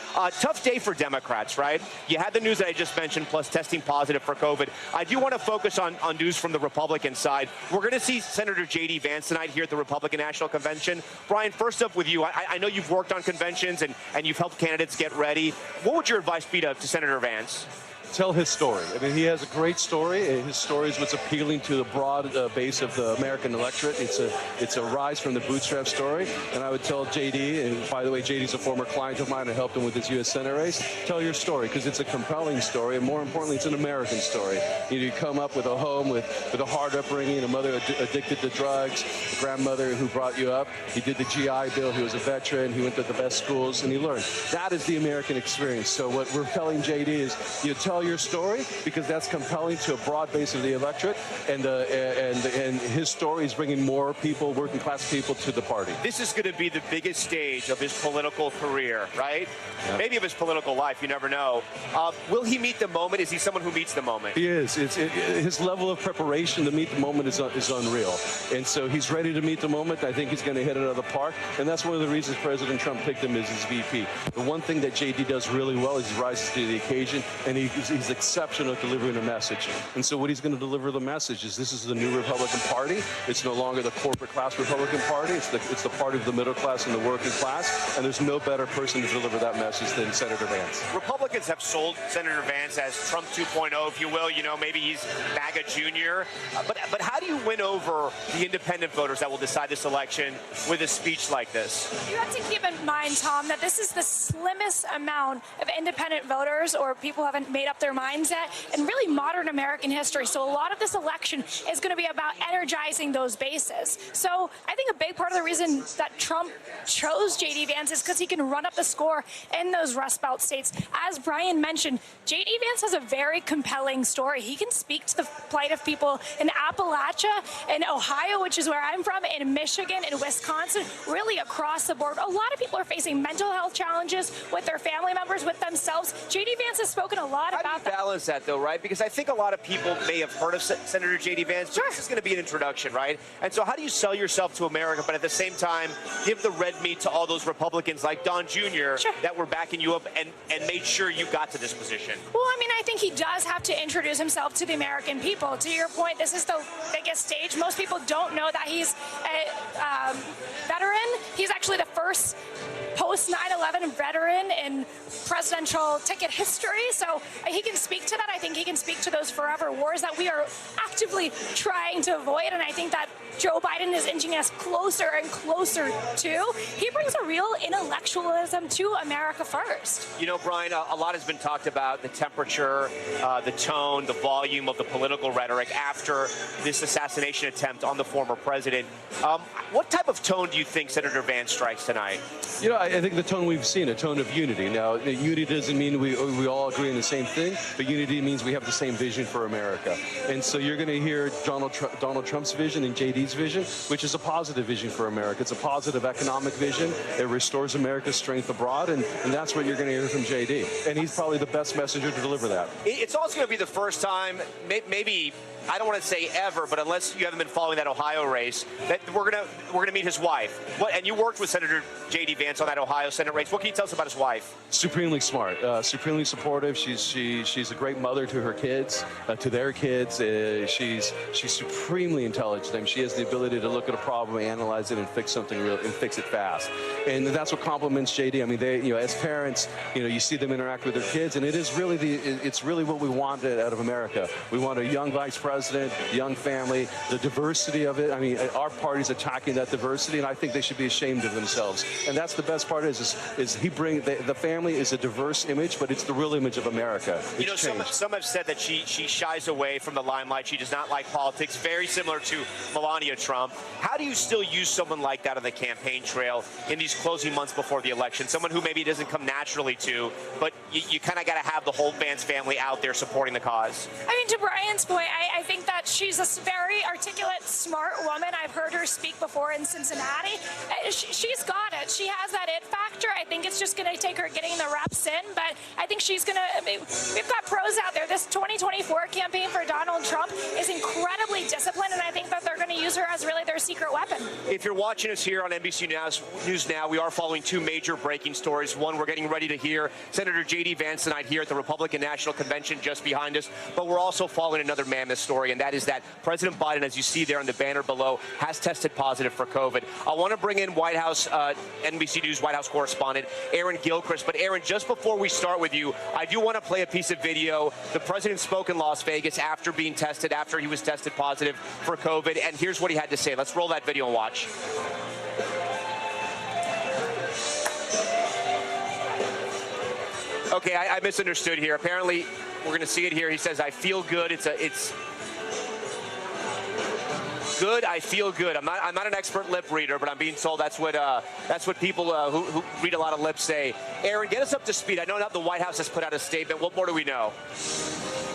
Tough day for Democrats, right? You had the news that I just mentioned, plus testing positive for COVID. I do want to focus on news from the Republican side. We're going to see Senator JD Vance tonight here at the Republican National Convention. Brian, first up with you. I know you've worked on conventions and you've helped candidates get ready. What would your advice be to Senator Vance? Tell his story. I mean, he has a great story. His story is what's appealing to the broad base of the American electorate. It's a rise from the bootstrap story. And I would tell JD, and by the way, JD's a former client of mine. I helped him with his U.S. Senate race. Tell your story, because it's a compelling story, and more importantly, it's an American story. You come up with a home with a hard upbringing, a mother addicted to drugs, a grandmother who brought you up. He did the GI Bill. He was a veteran. He went to the best schools, and he learned. That is the American experience. So what we're telling JD is, tell your story, because that's compelling to a broad base of the electorate, and his story is bringing more people, working class people, to the party. This is going to be the biggest stage of his political career, right? Yeah. Maybe of his political life. You never know. Will he meet the moment? Is he someone who meets the moment? He is. His level of preparation to meet the moment is unreal, and so he's ready to meet the moment. I think he's going to hit it out of the park, and that's one of the reasons President Trump picked him as his VP. The one thing that JD does really well is he rises to the occasion, and he's exceptional at delivering a message. And so what he's going to deliver the message is, this is the new Republican Party. It's no longer the corporate class Republican Party. It's the party of the middle class and the working class. And there's no better person to deliver that message than Senator Vance. Republicans have sold Senator Vance as Trump 2.0, if you will. Maybe he's MAGA Jr. But how do you win over the independent voters that will decide this election with a speech like this? You have to keep in mind, Tom, that this is the slimmest amount of independent voters or people who haven't made up their mindset, and really modern American history. So a lot of this election is going to be about energizing those bases. So I think a big part of the reason that Trump chose JD Vance is because he can run up the score in those Rust Belt states. As Brian mentioned, JD Vance has a very compelling story. He can speak to the plight of people in Appalachia, in Ohio, which is where I'm from, in Michigan, in Wisconsin, really across the board. A lot of people are facing mental health challenges with their family members, with themselves. JD Vance has spoken a lot about that. How do you balance that, though, right? Because I think a lot of people may have heard of Senator JD Vance, but this is going to be an introduction, right? And so how do you sell yourself to America, but at the same time give the red meat to all those Republicans like Don Jr. that were backing you up and made sure you got to this position? Well, I mean, I think he does have to introduce himself to the American people. To your point, this is the biggest stage. Most people don't know that he's a veteran. He's actually the first post 9/11 veteran in presidential ticket history. So he can speak to that. I think he can speak to those forever wars that we are actively trying to avoid. And I think that Joe Biden is inching us closer and closer to. He brings a real intellectualism to America first. You know, Brian, a lot has been talked about the temperature, the tone, the volume of the political rhetoric after this assassination attempt on the former president. What type of tone do you think Senator Vance strikes tonight? You know, I think the tone we've seen, a tone of unity. Now, unity doesn't mean we all agree on the same thing, but unity means we have the same vision for America. And so you're going to hear Donald Trump's vision and JD's vision, which is a positive vision for America. It's a positive economic vision. It restores America's strength abroad, and that's what you're going to hear from JD. And he's probably the best messenger to deliver that. It's also going to be the first time, maybe, I don't want to say ever, but unless you haven't been following that Ohio race, that we're gonna meet his wife. And you worked with Senator JD Vance on that Ohio Senate race. What can you tell us about his wife? Supremely smart, supremely supportive. She's a great mother to her kids, to their kids. She's supremely intelligent. I mean, she has the ability to look at a problem, analyze it, and fix something real, and fix it fast. And that's what complements JD. I mean, they, as parents, you see them interact with their kids, and it's really what we want out of America. We want a young vice president, young family, the diversity of it. I mean, our party's attacking that diversity, and I think they should be ashamed of themselves. And that's the best part is he brings the family is a diverse image, but it's the real image of America. Some have said that she shies away from the limelight. She does not like politics, very similar to Melania Trump. How do you still use someone like that on the campaign trail in these closing months before the election? Someone who maybe doesn't come naturally to, but you kind of got to have the whole Vance family out there supporting the cause. I mean, to Brian's point, I think that she's a very articulate, smart woman. I've heard her speak before in Cincinnati. She's got it. She has that it factor. I think it's just going to take her getting the reps in, but I think she's going to, we've got pros out there. This 2024 campaign for Donald Trump is incredibly disciplined, and I think that they're going to use her as really their secret weapon. If you're watching us here on NBC News Now, we are following two major breaking stories. One, we're getting ready to hear Senator JD Vance tonight here at the Republican National Convention just behind us, but we're also following another mammoth story, and that is that President Biden, as you see there on the banner below, has tested positive for COVID. I want to bring in NBC News White House correspondent Aaron Gilchrist. But Aaron, just before we start with you, I do want to play a piece of video. The president spoke in Las Vegas after he was tested positive for COVID, and here's what he had to say. Let's roll that video and watch. Okay, I misunderstood here. Apparently, we're going to see it here. He says, "I feel good." It's good. I feel good. I'm not an expert lip reader, but I'm being told that's what people who read a lot of lips say. Aaron, get us up to speed. I know that the White House has put out a statement. What more do we know?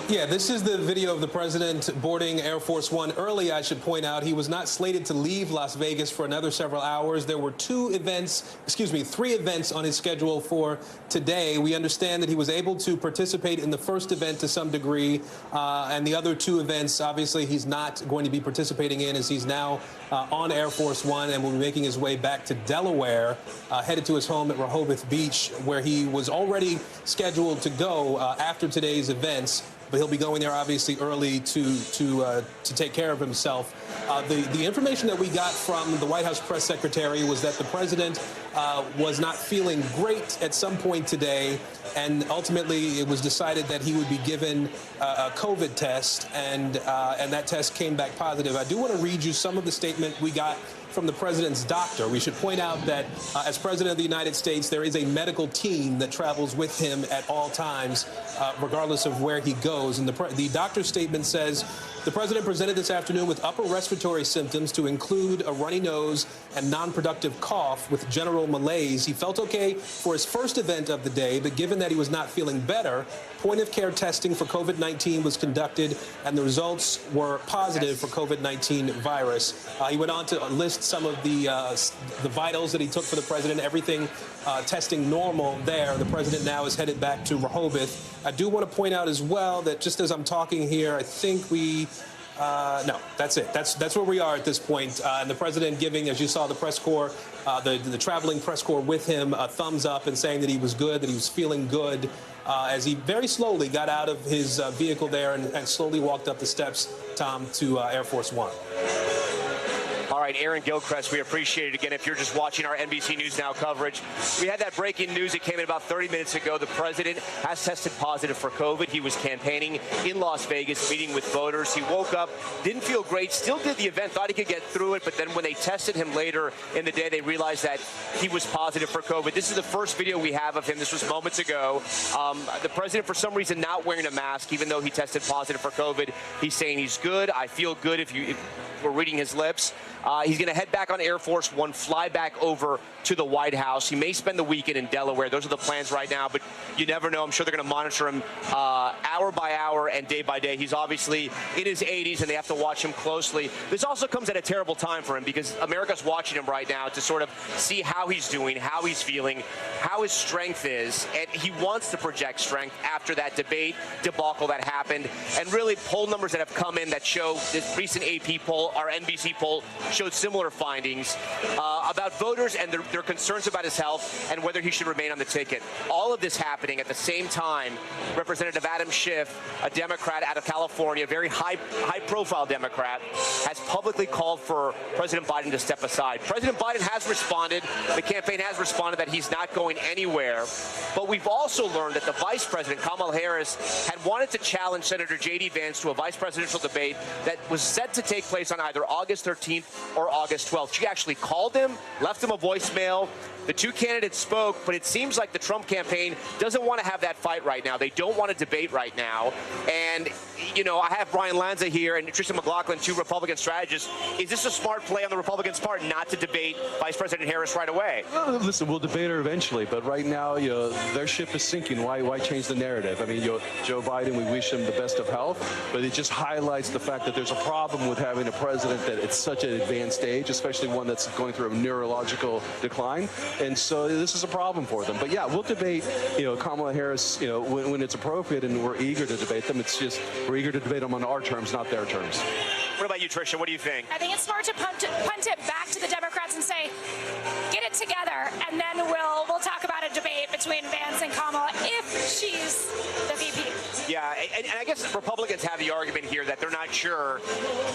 Yeah, this is the video of the president boarding Air Force One early, I should point out. He was not slated to leave Las Vegas for another several hours. There were three events on his schedule for today. We understand that he was able to participate in the first event to some degree, and the other two events, obviously, he's not going to be participating in, as he's now on Air Force One and will be making his way back to Delaware, headed to his home at Rehoboth Beach, where he was already scheduled to go after today's events. But he'll be going there, obviously, early to take care of himself. The information that we got from the White House press secretary was that the president was not feeling great at some point today, and ultimately it was decided that he would be given a COVID test, and that test came back positive. I do want to read you some of the statement we got from the president's doctor. We should point out that as president of the United States, there is a medical team that travels with him at all times, regardless of where he goes. And the doctor's statement says the president presented this afternoon with upper respiratory symptoms to include a runny nose and non-productive cough with general malaise. He felt okay for his first event of the day, but given that he was not feeling better, point-of-care testing for COVID-19 was conducted, and the results were positive for COVID-19 virus. He went on to list some of the vitals that he took for the president, everything testing normal there. The president now is headed back to Rehoboth. I do want to point out as well that just as I'm talking here, I think no, that's it. That's where we are at this point. And the president giving, as you saw, the press corps, the traveling press corps with him, a thumbs up and saying that he was good, that he was feeling good, as he very slowly got out of his vehicle there and slowly walked up the steps, Tom, to Air Force One. All right, Aaron Gilchrist, we appreciate it again. If you're just watching our NBC News Now coverage, we had that breaking news. It came in about 30 minutes ago. The president has tested positive for COVID. He was campaigning in Las Vegas, meeting with voters. He woke up, didn't feel great, still did the event, thought he could get through it. But then when they tested him later in the day, they realized that he was positive for COVID. This is the first video we have of him. This was moments ago. The president, for some reason, not wearing a mask, even though he tested positive for COVID. He's saying he's good. I feel good, if we're reading his lips. He's going to head back on Air Force One, fly back over to the White House. He may spend the weekend in Delaware. Those are the plans right now, but you never know. I'm sure they're going to monitor him hour by hour and day by day. He's obviously in his 80s, and they have to watch him closely. This also comes at a terrible time for him because America's watching him right now to sort of see how he's doing, how he's feeling, how his strength is, and he wants to project strength after that debate debacle that happened. And really, poll numbers that have come in that show this recent AP poll, our NBC poll, showed similar findings about voters and their concerns about his health and whether he should remain on the ticket. All of this happening at the same time. Representative Adam Schiff, a Democrat out of California, a very high-profile Democrat, has publicly called for President Biden to step aside. President Biden has responded. The campaign has responded that he's not going anywhere. But we've also learned that the vice president, Kamala Harris, had wanted to challenge Senator JD Vance to a vice presidential debate that was set to take place on either August 13th or August 12th. She actually called him, left him a voicemail. The two candidates spoke, but it seems like the Trump campaign doesn't want to have that fight right now. They don't want to debate right now. And, you know, I have Brian Lanza here and Tristan McLaughlin, two Republican strategists. Is this a smart play on the Republicans' part not to debate Vice President Harris right away? Well, listen, we'll debate her eventually, but right now, you know, their ship is sinking. Why change the narrative? I mean, Joe Biden, we wish him the best of health, but it just highlights the fact that there's a problem with having a president that at such an advanced age, especially one that's going through a neurological decline. And so this is a problem for them. But yeah, we'll debate, you know, Kamala Harris, you know, when it's appropriate, and we're eager to debate them. It's just we're eager to debate them on our terms, not their terms. What about you, Tricia? What do you think? I think it's smart to punt it back to the Democrats and say, get it together, and then we'll talk about a debate between Vance and Kamala if she's the VP. Yeah, and I guess Republicans have the argument here that they're not sure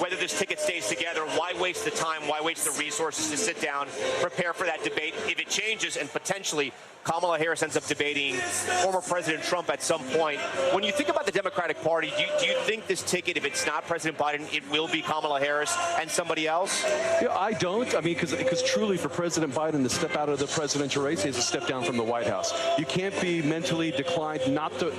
whether this ticket stays together. Why waste the time? Why waste the resources to sit down, prepare for that debate if it changes and potentially Kamala Harris ends up debating former President Trump at some point. When you think about the Democratic Party, do you think this ticket, if it's not President Biden, it will be Kamala Harris and somebody else? Yeah, I don't. I mean, because truly for President Biden to step out of the presidential race is a step down from the White House. You can't be mentally declined not to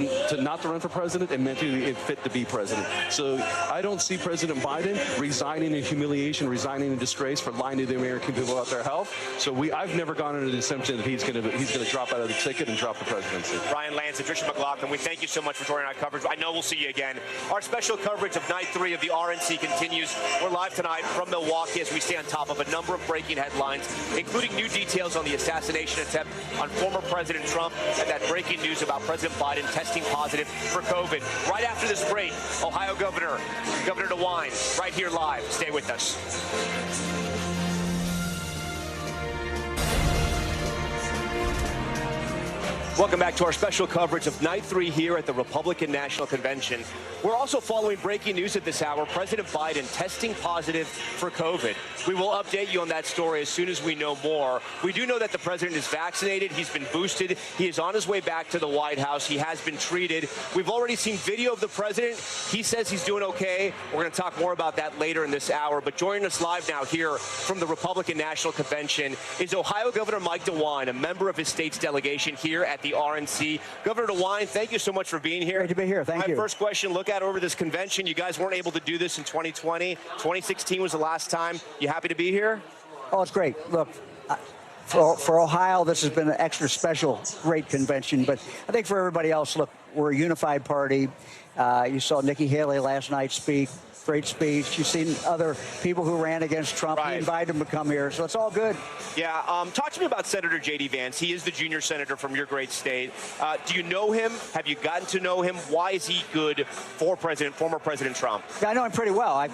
run for president and mentally fit to be president. So I don't see President Biden resigning in humiliation, resigning in disgrace for lying to the American people about their health. So I've never gone into the assumption that he's going to drop out of the ticket and drop the presidency. Brian Lance and Trisha McLaughlin, we thank you so much for joining our coverage. I know we'll see you again. Our special coverage of Night 3 of the RNC continues. We're live tonight from Milwaukee as we stay on top of a number of breaking headlines, including new details on the assassination attempt on former President Trump and that breaking news about President Biden testing positive for COVID. Right after this break, Ohio Governor DeWine, right here live. Stay with us. Welcome back to our special coverage of Night 3 here at the Republican National Convention. We're also following breaking news at this hour, President Biden testing positive for COVID. We will update you on that story as soon as we know more. We do know that the president is vaccinated. He's been boosted. He is on his way back to the White House. He has been treated. We've already seen video of the president. He says he's doing okay. We're going to talk more about that later in this hour. But joining us live now here from the Republican National Convention is Ohio Governor Mike DeWine, a member of his state's delegation here at the RNC. Governor DeWine, thank you so much for being here. Great to be here. Thank you. My first question, look out over this convention. You guys weren't able to do this in 2020. 2016 was the last time. You happy to be here? Oh, it's great. Look, for Ohio, this has been an extra special, great convention. But I think for everybody else, look, we're a unified party. You saw Nikki Haley last night speak. Great speech. You've seen other people who ran against Trump. Right. He invited them to come here, so it's all good. Yeah. Talk to me about Senator JD Vance. He is the junior senator from your great state. Do you know him? Have you gotten to know him? Why is he good for former President Trump? I know him pretty well. As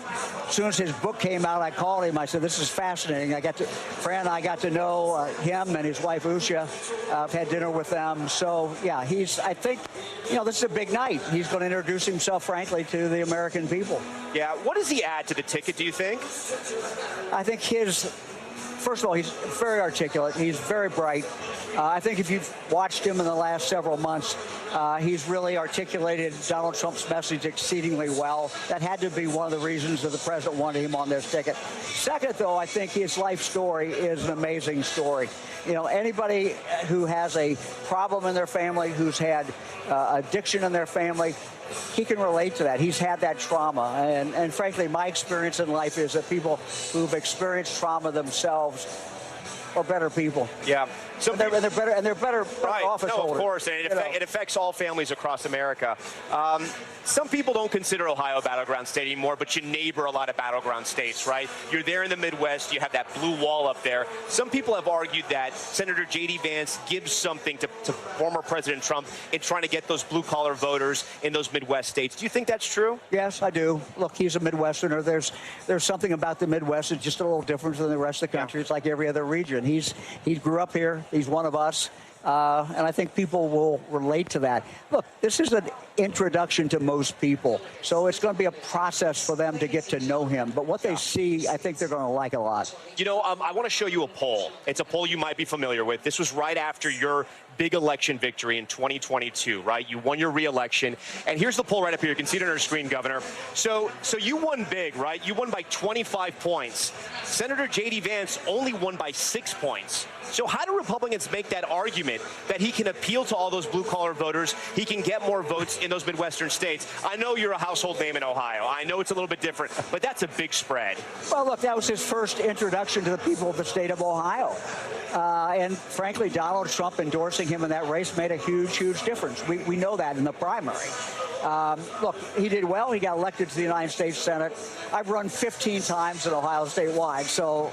soon as his book came out, I called him. I said, "This is fascinating." Fran and I got to know him and his wife Usha. I've had dinner with them. So yeah, I think, this is a big night. He's going to introduce himself, frankly, to the American people. Yeah. What does he add to the ticket, do you think? I think first of all, he's very articulate. He's very bright. I think if you've watched him in the last several months, he's really articulated Donald Trump's message exceedingly well. That had to be one of the reasons that the president wanted him on this ticket. Second, though, I think his life story is an amazing story. Anybody who has a problem in their family, who's had addiction in their family, he can relate to that. He's had that trauma. And frankly, my experience in life is that people who've experienced trauma themselves are better people. Yeah. So they're better office holders. Of course, and it affects all families across America. Some people don't consider Ohio a battleground state anymore, but you neighbor a lot of battleground states, right? You're there in the Midwest. You have that blue wall up there. Some people have argued that Senator JD Vance gives something to former President Trump in trying to get those blue-collar voters in those Midwest states. Do you think that's true? Yes, I do. Look, he's a Midwesterner. There's something about the Midwest that's just a little different than the rest of the country. Yeah. It's like every other region. He grew up here. He's one of us. And I think people will relate to that. Look, this is an introduction to most people, so it's going to be a process for them to get to know him. But what they see, I think they're going to like a lot. I want to show you a poll. It's a poll you might be familiar with. This was right after your big election victory in 2022, right? You won your re-election. And here's the poll right up here. You can see it on our screen, Governor. So you won big, right? You won by 25 points. Senator JD Vance only won by 6 points. So how do Republicans make that argument that he can appeal to all those blue-collar voters, he can get more votes in those Midwestern states? I know you're a household name in Ohio. I know it's a little bit different, but that's a big spread. Well, look, that was his first introduction to the people of the state of Ohio. And frankly, Donald Trump endorsing him in that race made a huge, huge difference. We know that in the primary. Look, he did well. He got elected to the United States Senate. I've run 15 times in Ohio statewide, so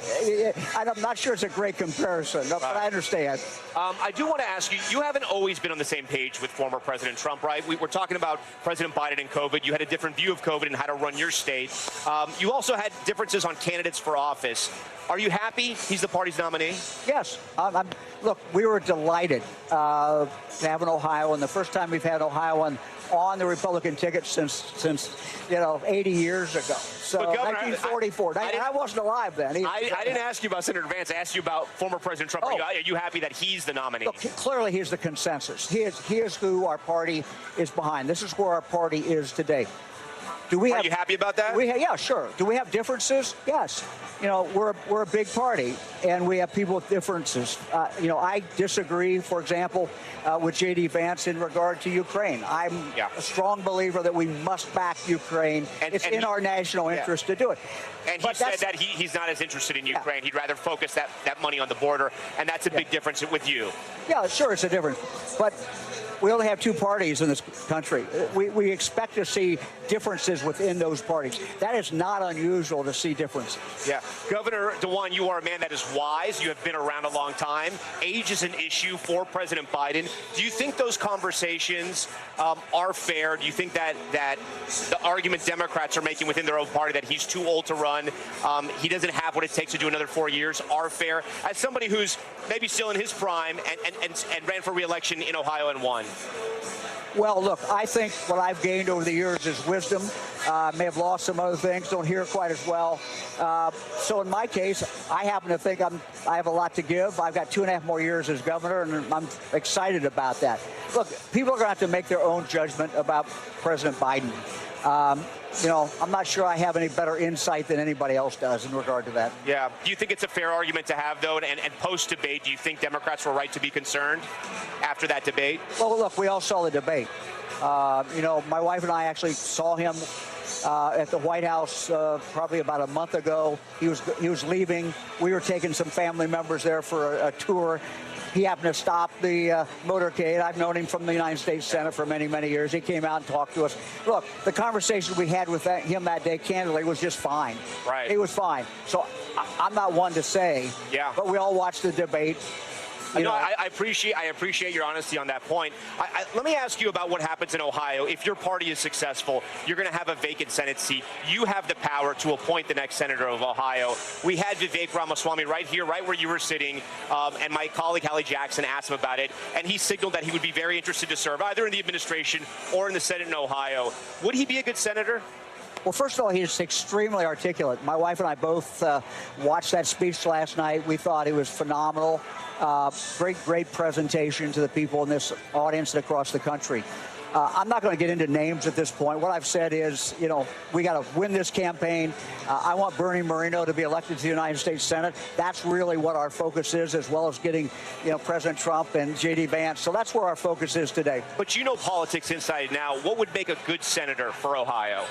I'm not sure it's a great comparison, but I understand. I do want to ask you, you haven't always been on the same page with former President Trump, right? We're talking about President Biden and COVID. You had a different view of COVID and how to run your state. You also had differences on candidates for office. Are you happy he's the party's nominee? Yes. Look, we were delighted to have an Ohioan. The first time we've had an Ohioan on the Republican ticket since 80 years ago. So Governor, 1944. I wasn't alive then. I didn't ask you about Senator Vance. I asked you about former President Trump. Are you happy that he's the nominee? Look, clearly he's the consensus. He is who our party is behind. This is where our party is today. Are you happy about that? Yeah, sure. Do we have differences? Yes. We're a big party, and we have people with differences. I disagree, for example, with JD Vance in regard to Ukraine. I'm a strong believer that we must back Ukraine. It's in our national interest to do it. And he said that he's not as interested in Ukraine. He'd rather focus that money on the border, and that's a big difference with you. Yeah, sure, it's a difference. But we only have two parties in this country. We expect to see differences within those parties. That is not unusual to see differences. Yeah. Governor DeWine, you are a man that is wise. You have been around a long time. Age is an issue for President Biden. Do you think those conversations are fair? Do you think that the argument Democrats are making within their own party that he's too old to run, he doesn't have what it takes to do another 4 years, are fair? As somebody who's maybe still in his prime and ran for re-election in Ohio and won. Well, look, I think what I've gained over the years is wisdom. May have lost some other things, don't hear quite as well. So in my case, I happen to think I have a lot to give. I've got 2.5 more years as governor, and I'm excited about that. Look, people are going to have to make their own judgment about President Biden. You know, I'm not sure I have any better insight than anybody else does in regard to that. Yeah. Do you think it's a fair argument to have, though? And post-debate, do you think Democrats were right to be concerned after that debate? Well, look, we all saw the debate. You know, my wife and I actually saw him at the White House probably about a month ago. He was leaving. We were taking some family members there for a tour. He happened to stop the motorcade. I've known him from the United States Senate for many, many years. He came out and talked to us. Look, the conversation we had with him that day, candidly, was just fine. Right. It was fine. So I'm not one to say. Yeah. But we all watched the debate. I appreciate your honesty on that point. Let me ask you about what happens in Ohio. If your party is successful, you're going to have a vacant Senate seat. You have the power to appoint the next senator of Ohio. We had Vivek Ramaswamy right here, right where you were sitting, and my colleague Hallie Jackson asked him about it, and he signaled that he would be very interested to serve either in the administration or in the Senate in Ohio. Would he be a good senator? Well, first of all, he's extremely articulate. My wife and I both watched that speech last night. We thought it was phenomenal. Great presentation to the people in this audience and across the country. I'm not going to get into names at this point. What I've said is, you know, we got to win this campaign. I want Bernie Moreno to be elected to the United States Senate. That's really what our focus is, as well as getting, you know, President Trump and JD Vance. So that's where our focus is today. But you know politics inside now. What would make a good senator for Ohio?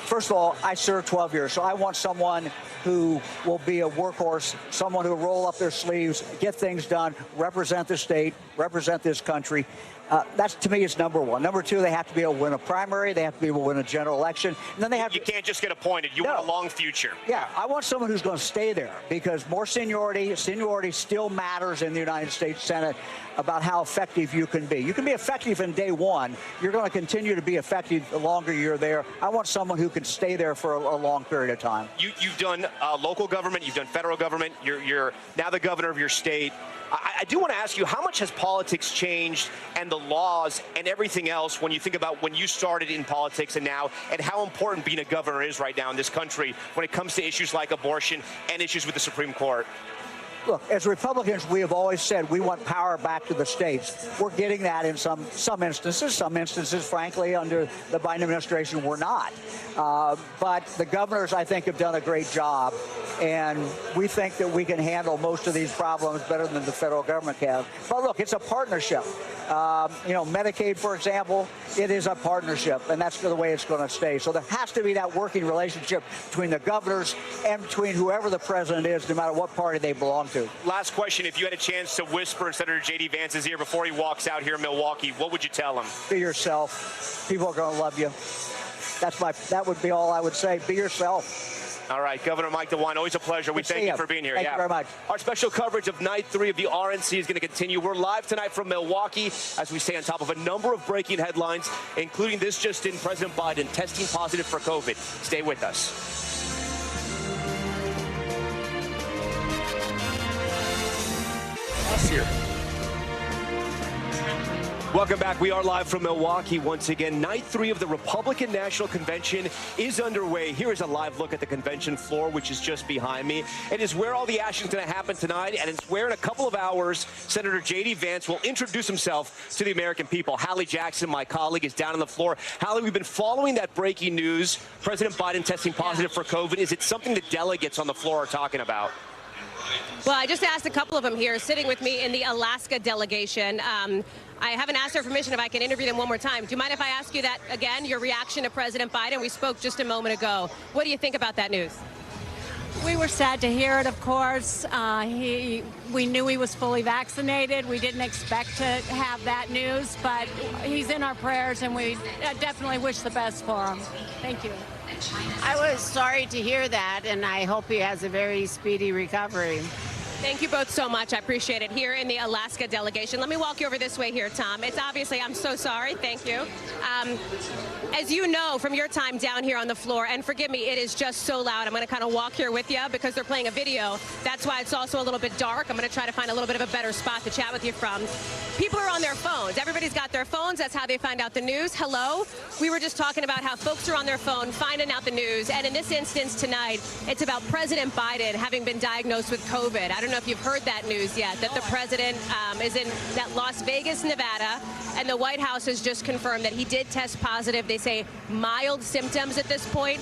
First of all, I served 12 years, so I want someone who will be a workhorse, someone who will roll up their sleeves, get things done, represent the state, represent this country. That's, to me, is number one. Number two, they have to be able to win a primary. They have to be able to win a general election. And then they have You can't just get appointed. You want a long future. Yeah, I want someone who's going to stay there, because more seniority still matters in the United States Senate about how effective you can be. You can be effective in day one. You're going to continue to be effective the longer you're there. I want someone who can stay there for a long period of time. You've done local government. You've done federal government. You're now the governor of your state. I do want to ask you, how much has politics changed and the laws and everything else when you think about when you started in politics and now, and how important being a governor is right now in this country when it comes to issues like abortion and issues with the Supreme Court? Look, as Republicans, we have always said we want power back to the states. We're getting that in some instances. Some instances, frankly, under the Biden administration, we're not. But the governors, I think, have done a great job. And we think that we can handle most of these problems better than the federal government can. But look, it's a partnership. You know, Medicaid, for example, it is a partnership, and that's the way it's going to stay. So there has to be that working relationship between the governors and between whoever the president is, no matter what party they belong to. Last question. If you had a chance to whisper in Senator JD Vance's ear before he walks out here in Milwaukee, what would you tell him? Be yourself. People are going to love you. That would be all I would say. Be yourself. All right, Governor Mike DeWine, always a pleasure. We thank you for being here. Thank you very much. Our special coverage of Night 3 of the RNC is going to continue. We're live tonight from Milwaukee as we stay on top of a number of breaking headlines, including this just in: President Biden testing positive for COVID. Stay with us. Here. Welcome back. We are live from Milwaukee once again. Night 3 of the Republican National Convention is underway. Here is a live look at the convention floor, which is just behind me. It is where all the action is going to happen tonight, and it's where in a couple of hours, Senator JD Vance will introduce himself to the American people. Hallie Jackson, my colleague, is down on the floor. Hallie, we've been following that breaking news. President Biden testing positive for COVID. Is it something the delegates on the floor are talking about? Well, I just asked a couple of them here sitting with me in the Alaska delegation. I haven't asked their permission if I can interview them one more time. Do you mind if I ask you that again, your reaction to President Biden? We spoke just a moment ago. What do you think about that news? We were sad to hear it, of course. We knew he was fully vaccinated. We didn't expect to have that news, but he's in our prayers, and we definitely wish the best for him. Thank you. I was sorry to hear that, and I hope he has a very speedy recovery. Thank you both so much. I appreciate it. Here in the Alaska delegation. Let me walk you over this way here, Tom. It's obviously, I'm so sorry. Thank you. As you know from your time down here on the floor, and forgive me, it is just so loud. I'm going to kind of walk here with you because they're playing a video. That's why it's also a little bit dark. I'm going to try to find a little bit of a better spot to chat with you from. People are on their phones. Everybody's got their phones. That's how they find out the news. Hello. We were just talking about how folks are on their phone finding out the news. And in this instance tonight, it's about President Biden having been diagnosed with COVID. I don't know if you've heard that news yet, that the president is in that Las Vegas, Nevada, and the White House has just confirmed that he did test positive. They say mild symptoms at this point,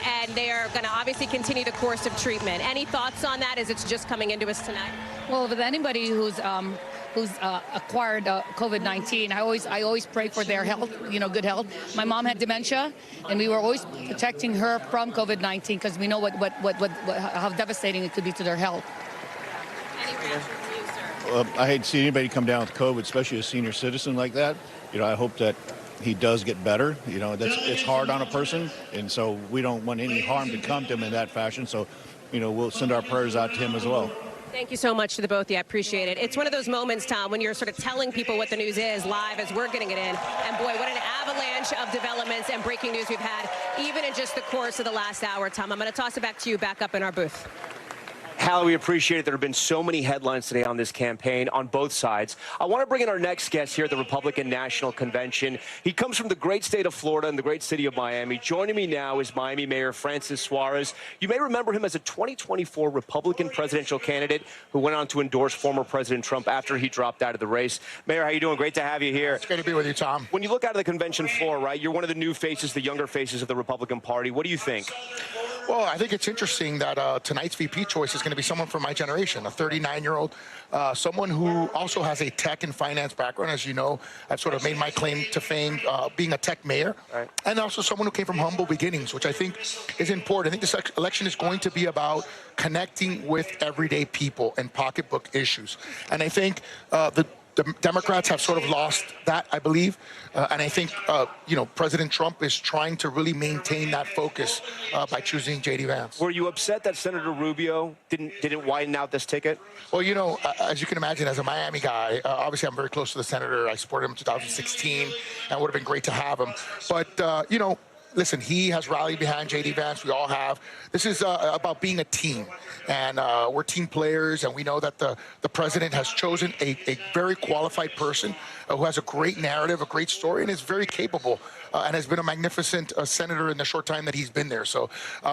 and they are going to obviously continue the course of treatment. Any thoughts on that as it's just coming into us tonight? Well, with anybody who's acquired COVID-19, I always pray for their health, good health. My mom had dementia, and we were always protecting her from COVID-19 because we know how devastating it could be to their health. Any reaction from you, sir? I hate to see anybody come down with COVID, especially a senior citizen like that. I hope that he does get better. It's hard on a person, and so we don't want any harm to come to him in that fashion. So, we'll send our prayers out to him as well. Thank you so much to the both of you. I appreciate it. It's one of those moments, Tom, when you're sort of telling people what the news is live as we're getting it in. And boy, what an avalanche of developments and breaking news we've had, even in just the course of the last hour, Tom. I'm going to toss it back to you back up in our booth. Hallie, we appreciate it. There have been so many headlines today on this campaign on both sides. I want to bring in our next guest here at the Republican National Convention. He comes from the great state of Florida and the great city of Miami. Joining me now is Miami Mayor Francis Suarez. You may remember him as a 2024 Republican presidential candidate who went on to endorse former President Trump after he dropped out of the race. Mayor, how you doing? Great to have you here. It's great to be with you, Tom. When you look out of the convention floor, right, you're one of the new faces, the younger faces of the Republican Party. What do you think? Well, I think it's interesting that tonight's VP choice is going to be someone from my generation, a 39-year-old, someone who also has a tech and finance background. As you know, I've sort of made my claim to fame being a tech mayor, and also someone who came from humble beginnings, which I think is important. I think this election is going to be about connecting with everyday people and pocketbook issues. And I think the Democrats have sort of lost that, I believe. And I think, President Trump is trying to really maintain that focus by choosing JD Vance. Were you upset that Senator Rubio didn't widen out this ticket? Well, as you can imagine, as a Miami guy, obviously I'm very close to the senator. I supported him in 2016, and it would have been great to have him. But, listen, he has rallied behind JD Vance. We all have. This is about being a team, and we're team players, and we know that the president has chosen a very qualified person who has a great narrative, a great story, and is very capable and has been a magnificent senator in the short time that he's been there. So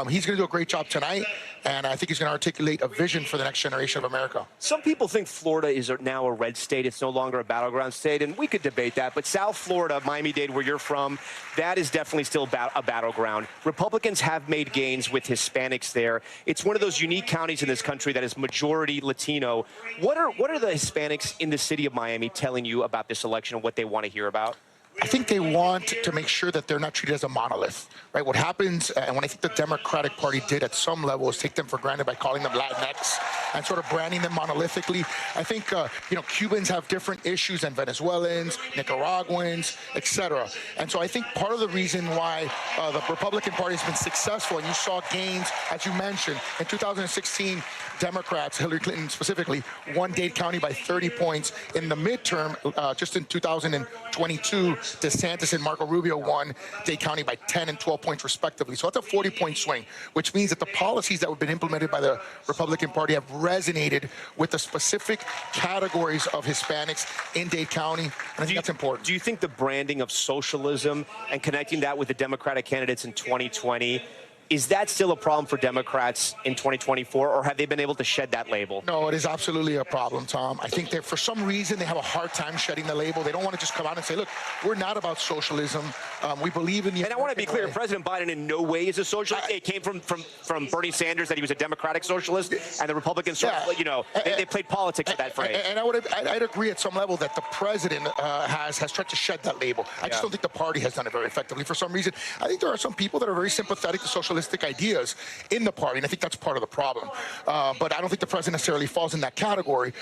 he's going to do a great job tonight, and I think he's going to articulate a vision for the next generation of America. Some people think Florida is now a red state. It's no longer a battleground state, and we could debate that. But South Florida, Miami-Dade, where you're from, that is definitely still a battleground. Republicans have made gains with Hispanics there. It's one of those unique counties in this country that is majority Latino. What are the Hispanics in the city of Miami telling you about this election and what they want to hear about? I think they want to make sure that they're not treated as a monolith, right? What happens, and what I think the Democratic Party did at some level is take them for granted by calling them Latinx and sort of branding them monolithically. I think, Cubans have different issues than Venezuelans, Nicaraguans, etc. And so I think part of the reason why the Republican Party has been successful, and you saw gains, as you mentioned, in 2016, Democrats, Hillary Clinton specifically, won Dade County by 30 points. In the midterm, just in 2022, DeSantis and Marco Rubio won Dade County by 10 and 12 points respectively. So that's a 40-point swing, which means that the policies that have been implemented by the Republican Party have resonated with the specific categories of Hispanics in Dade County, and I think that's important. Do you think the branding of socialism and connecting that with the Democratic candidates in 2020, is that still a problem for Democrats in 2024, or have they been able to shed that label? No, it is absolutely a problem, Tom. I think that for some reason they have a hard time shedding the label. They don't want to just come out and say, look, we're not about socialism. We believe in the... And I want to be clear, President Biden in no way is a socialist. It came from Bernie Sanders that he was a democratic socialist, and the Republicans, they played politics with that phrase. And I'd agree at some level that the president has tried to shed that label. I just don't think the party has done it very effectively. For some reason, I think there are some people that are very sympathetic to socialism socialistic ideas in the party, and I think that's part of the problem. But I don't think the president necessarily falls in that category.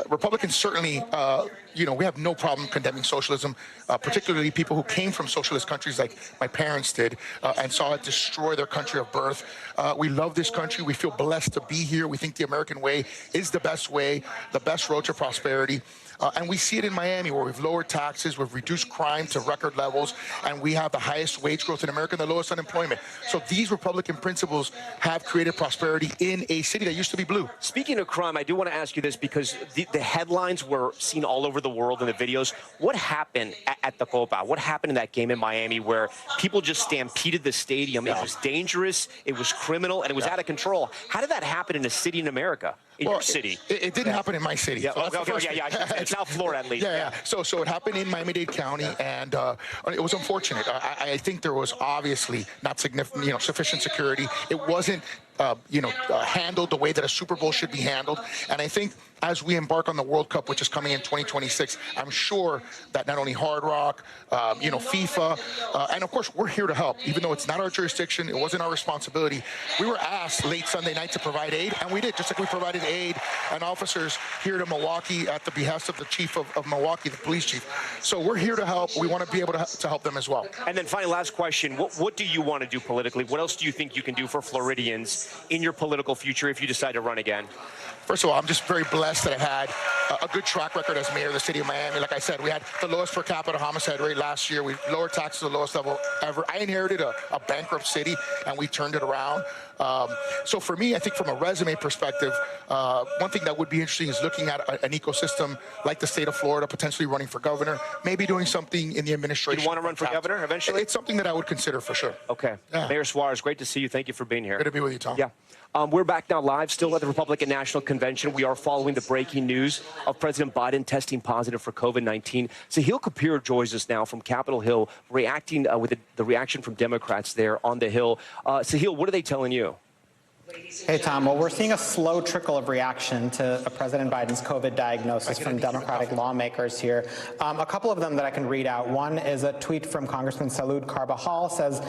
Republicans certainly, we have no problem condemning socialism, particularly people who came from socialist countries like my parents did and saw it destroy their country of birth. We love this country. We feel blessed to be here. We think the American way is the best way, the best road to prosperity. And we see it in Miami, where we've lowered taxes, we've reduced crime to record levels, and we have the highest wage growth in America and the lowest unemployment. So these Republican principles have created prosperity in a city that used to be blue. Speaking of crime, I do want to ask you this because the headlines were seen all over the world in the videos. What happened at the Copa? What happened in that game in Miami where people just stampeded the stadium? It was dangerous, it was criminal, and it was out of control. How did that happen in a city in America? In your city? It didn't happen in my city. Yeah, So it's South Florida at least. Yeah. So it happened in Miami-Dade County, and it was unfortunate. I think there was obviously not significant, sufficient security. It wasn't, handled the way that a Super Bowl should be handled. And I think as we embark on the World Cup, which is coming in 2026, I'm sure that not only Hard Rock, FIFA, and of course we're here to help, even though it's not our jurisdiction, it wasn't our responsibility. We were asked late Sunday night to provide aid, and we did, just like we provided aid and officers here to Milwaukee at the behest of the chief of Milwaukee, the police chief. So we're here to help. We want to be able to help them as well. And then finally, last question, what do you want to do politically? What else do you think you can do for Floridians in your political future if you decide to run again? First of all, I'm just very blessed that I had a good track record as mayor of the city of Miami. Like I said, we had the lowest per capita homicide rate last year. We lowered taxes to the lowest level ever. I inherited a bankrupt city, and we turned it around. So for me, I think from a resume perspective, one thing that would be interesting is looking at an ecosystem like the state of Florida, potentially running for governor, maybe doing something in the administration. You want to run for governor eventually? It's something that I would consider for sure. Okay. Yeah. Mayor Suarez, great to see you. Thank you for being here. Good to be with you, Tom. Yeah. We're back now live, still at the Republican National Convention. We are following the breaking news of President Biden testing positive for COVID-19. Sahil Kapur joins us now from Capitol Hill, reacting with the reaction from Democrats there on the Hill. Sahil, what are they telling you? Hey, Tom. Well, we're seeing a slow trickle of reaction to President Biden's COVID diagnosis from Democratic lawmakers here. A couple of them that I can read out. One is a tweet from Congressman Salud Carbajal, says,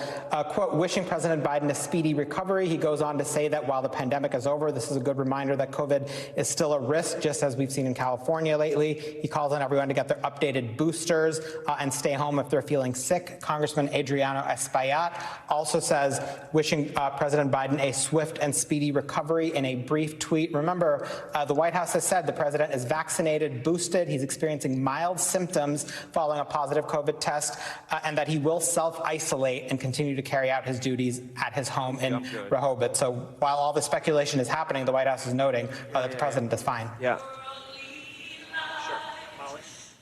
quote, wishing President Biden a speedy recovery. He goes on to say that while the pandemic is over, this is a good reminder that COVID is still a risk, just as we've seen in California lately. He calls on everyone to get their updated boosters and stay home if they're feeling sick. Congressman Adriano Espaillat also says, wishing President Biden a swift and speedy recovery in a brief tweet. Remember, the White House has said the president is vaccinated, boosted. He's experiencing mild symptoms following a positive COVID test, and that he will self-isolate and continue to carry out his duties at his home in Rehoboth. So while all the speculation is happening, the White House is noting that the president is fine. Yeah.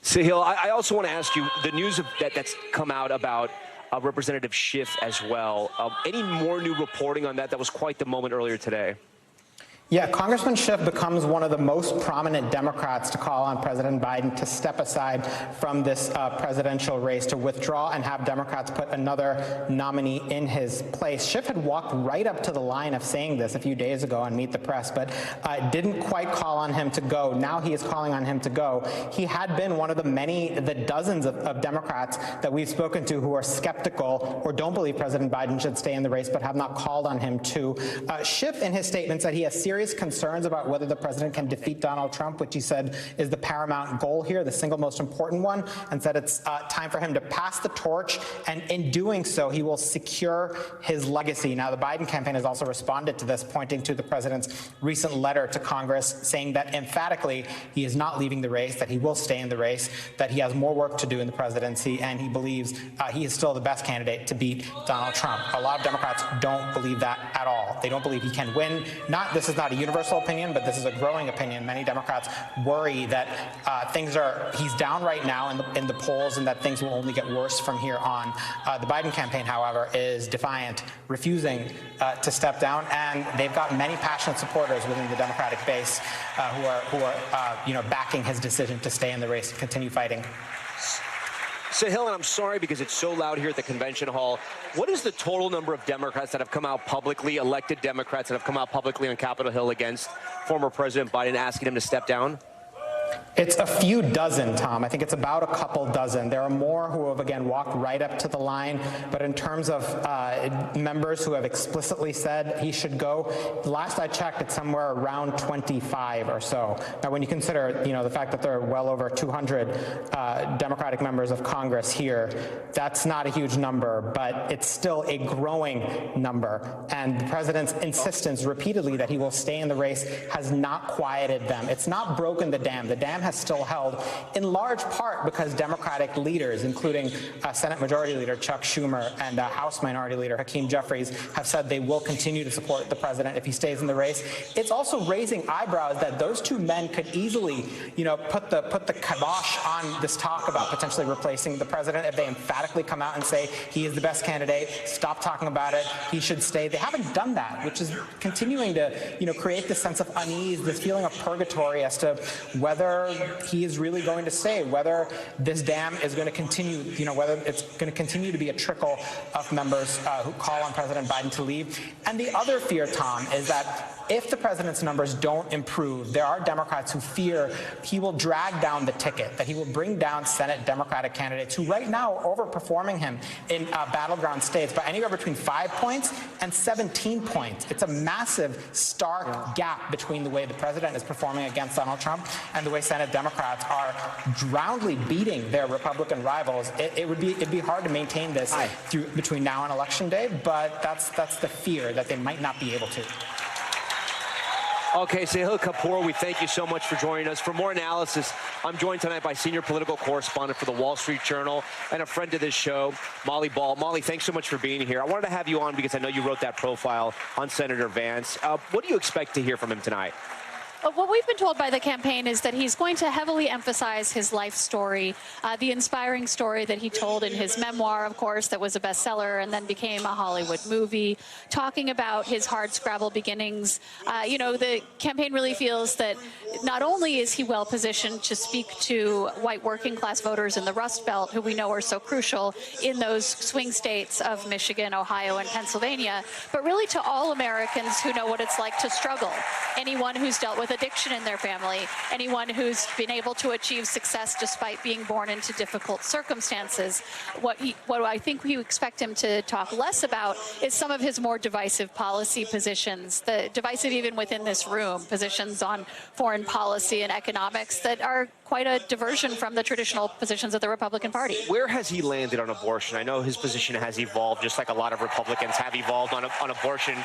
Sahil, I also want to ask you, the news that's come out about Representative Schiff as well. Any more new reporting on that? That was quite the moment earlier today. Yeah, Congressman Schiff becomes one of the most prominent Democrats to call on President Biden to step aside from this presidential race, to withdraw and have Democrats put another nominee in his place. Schiff had walked right up to the line of saying this a few days ago on Meet the Press, but didn't quite call on him to go. Now he is calling on him to go. He had been one of the dozens of Democrats that we've spoken to who are skeptical or don't believe President Biden should stay in the race, but have not called on him to. Schiff, in his statement, said he has serious concerns about whether the president can defeat Donald Trump, which he said is the paramount goal here, the single most important one, and said it's time for him to pass the torch, and in doing so, he will secure his legacy. Now, the Biden campaign has also responded to this, pointing to the president's recent letter to Congress, saying that emphatically he is not leaving the race, that he will stay in the race, that he has more work to do in the presidency, and he believes he is still the best candidate to beat Donald Trump. A lot of Democrats don't believe that at all. They don't believe he can win. This is not a universal opinion, but this is a growing opinion. Many Democrats worry that he's down right now in the polls, and that things will only get worse from here on. The Biden campaign, however, is defiant, refusing to step down, and they've got many passionate supporters within the Democratic base who are backing his decision to stay in the race and continue fighting. Sahil, and I'm sorry because it's so loud here at the convention hall. What is the total number of Democrats that have come out publicly, elected Democrats that have come out publicly on Capitol Hill against former President Biden, asking him to step down? It's a few dozen, Tom. I think it's about a couple dozen. There are more who have, again, walked right up to the line. But in terms of members who have explicitly said he should go, last I checked, it's somewhere around 25 or so. Now, when you consider, the fact that there are well over 200 Democratic members of Congress here, that's not a huge number, but it's still a growing number. And the president's insistence repeatedly that he will stay in the race has not quieted them. It's not broken the dam. The dam has still held, in large part because Democratic leaders, including Senate Majority Leader Chuck Schumer and House Minority Leader Hakeem Jeffries, have said they will continue to support the president if he stays in the race. It's also raising eyebrows that those two men could easily, put the kibosh on this talk about potentially replacing the president if they emphatically come out and say he is the best candidate, stop talking about it, he should stay. They haven't done that, which is continuing to, create this sense of unease, this feeling of purgatory as to whether he is really going to stay, whether this dam is going to continue, whether it's going to continue to be a trickle of members who call on President Biden to leave. And the other fear, Tom, is that if the president's numbers don't improve, there are Democrats who fear he will drag down the ticket, that he will bring down Senate Democratic candidates who right now are overperforming him in battleground states by anywhere between 5 points and 17 points. It's a massive, stark gap between the way the president is performing against Donald Trump and the way Senate Democrats are roundly beating their Republican rivals. It'd be hard to maintain this between now and Election Day, but that's the fear, that they might not be able to. Okay, Sahil Kapoor, we thank you so much for joining us. For more analysis, I'm joined tonight by senior political correspondent for the Wall Street Journal and a friend to this show, Molly Ball. Molly, thanks so much for being here. I wanted to have you on because I know you wrote that profile on Senator Vance. What do you expect to hear from him tonight? What we've been told by the campaign is that he's going to heavily emphasize his life story, the inspiring story that he told in his memoir, of course, that was a bestseller and then became a Hollywood movie, talking about his hardscrabble beginnings. The campaign really feels that not only is he well positioned to speak to white working class voters in the Rust Belt, who we know are so crucial in those swing states of Michigan, Ohio, and Pennsylvania, but really to all Americans who know what it's like to struggle. Anyone who's dealt with addiction in their family, anyone who's been able to achieve success despite being born into difficult circumstances. What I think we expect him to talk less about is some of his more divisive policy positions, the divisive even within this room, positions on foreign policy and economics that are quite a diversion from the traditional positions of the Republican Party. Where has he landed on abortion? I know his position has evolved, just like a lot of Republicans have evolved on abortion,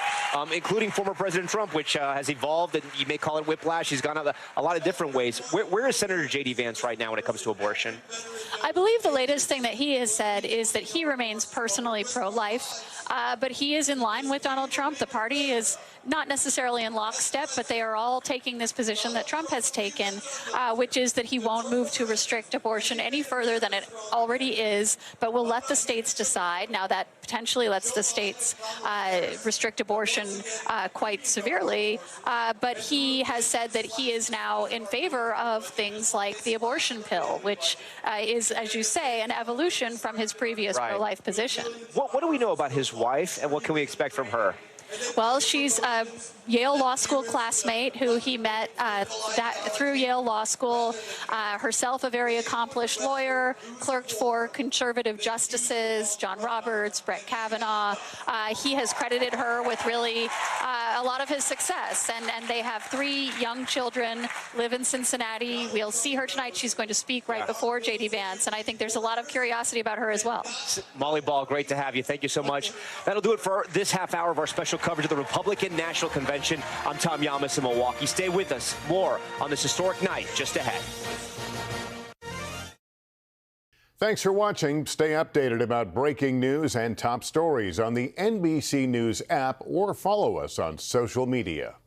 including former President Trump, which has evolved, and you may call it whiplash. He's gone a lot of different ways. Where is Senator JD Vance right now when it comes to abortion? I believe the latest thing that he has said is that he remains personally pro-life, but he is in line with Donald Trump. The party is not necessarily in lockstep, but they are all taking this position that Trump has taken, which is that he won't move to restrict abortion any further than it already is, but will let the states decide. Now, that potentially lets the states restrict abortion quite severely, but he has said that he is now in favor of things like the abortion pill, which is, as you say, an evolution from his previous pro-life position. What do we know about his wife, and what can we expect from her? Well, she's a Yale Law School classmate who he met through Yale Law School, herself a very accomplished lawyer, clerked for conservative justices, John Roberts, Brett Kavanaugh. He has credited her with really a lot of his success, and they have 3 young children, live in Cincinnati. We'll see her tonight. She's going to speak right before JD Vance, and I think there's a lot of curiosity about her as well. Molly Ball, great to have you. Thank you so much. That'll do it for this half hour of our special coverage of the Republican National Convention. I'm Tom Yamas in Milwaukee. Stay with us. More on this historic night just ahead. Thanks for watching. Stay updated about breaking news and top stories on the NBC News app or follow us on social media.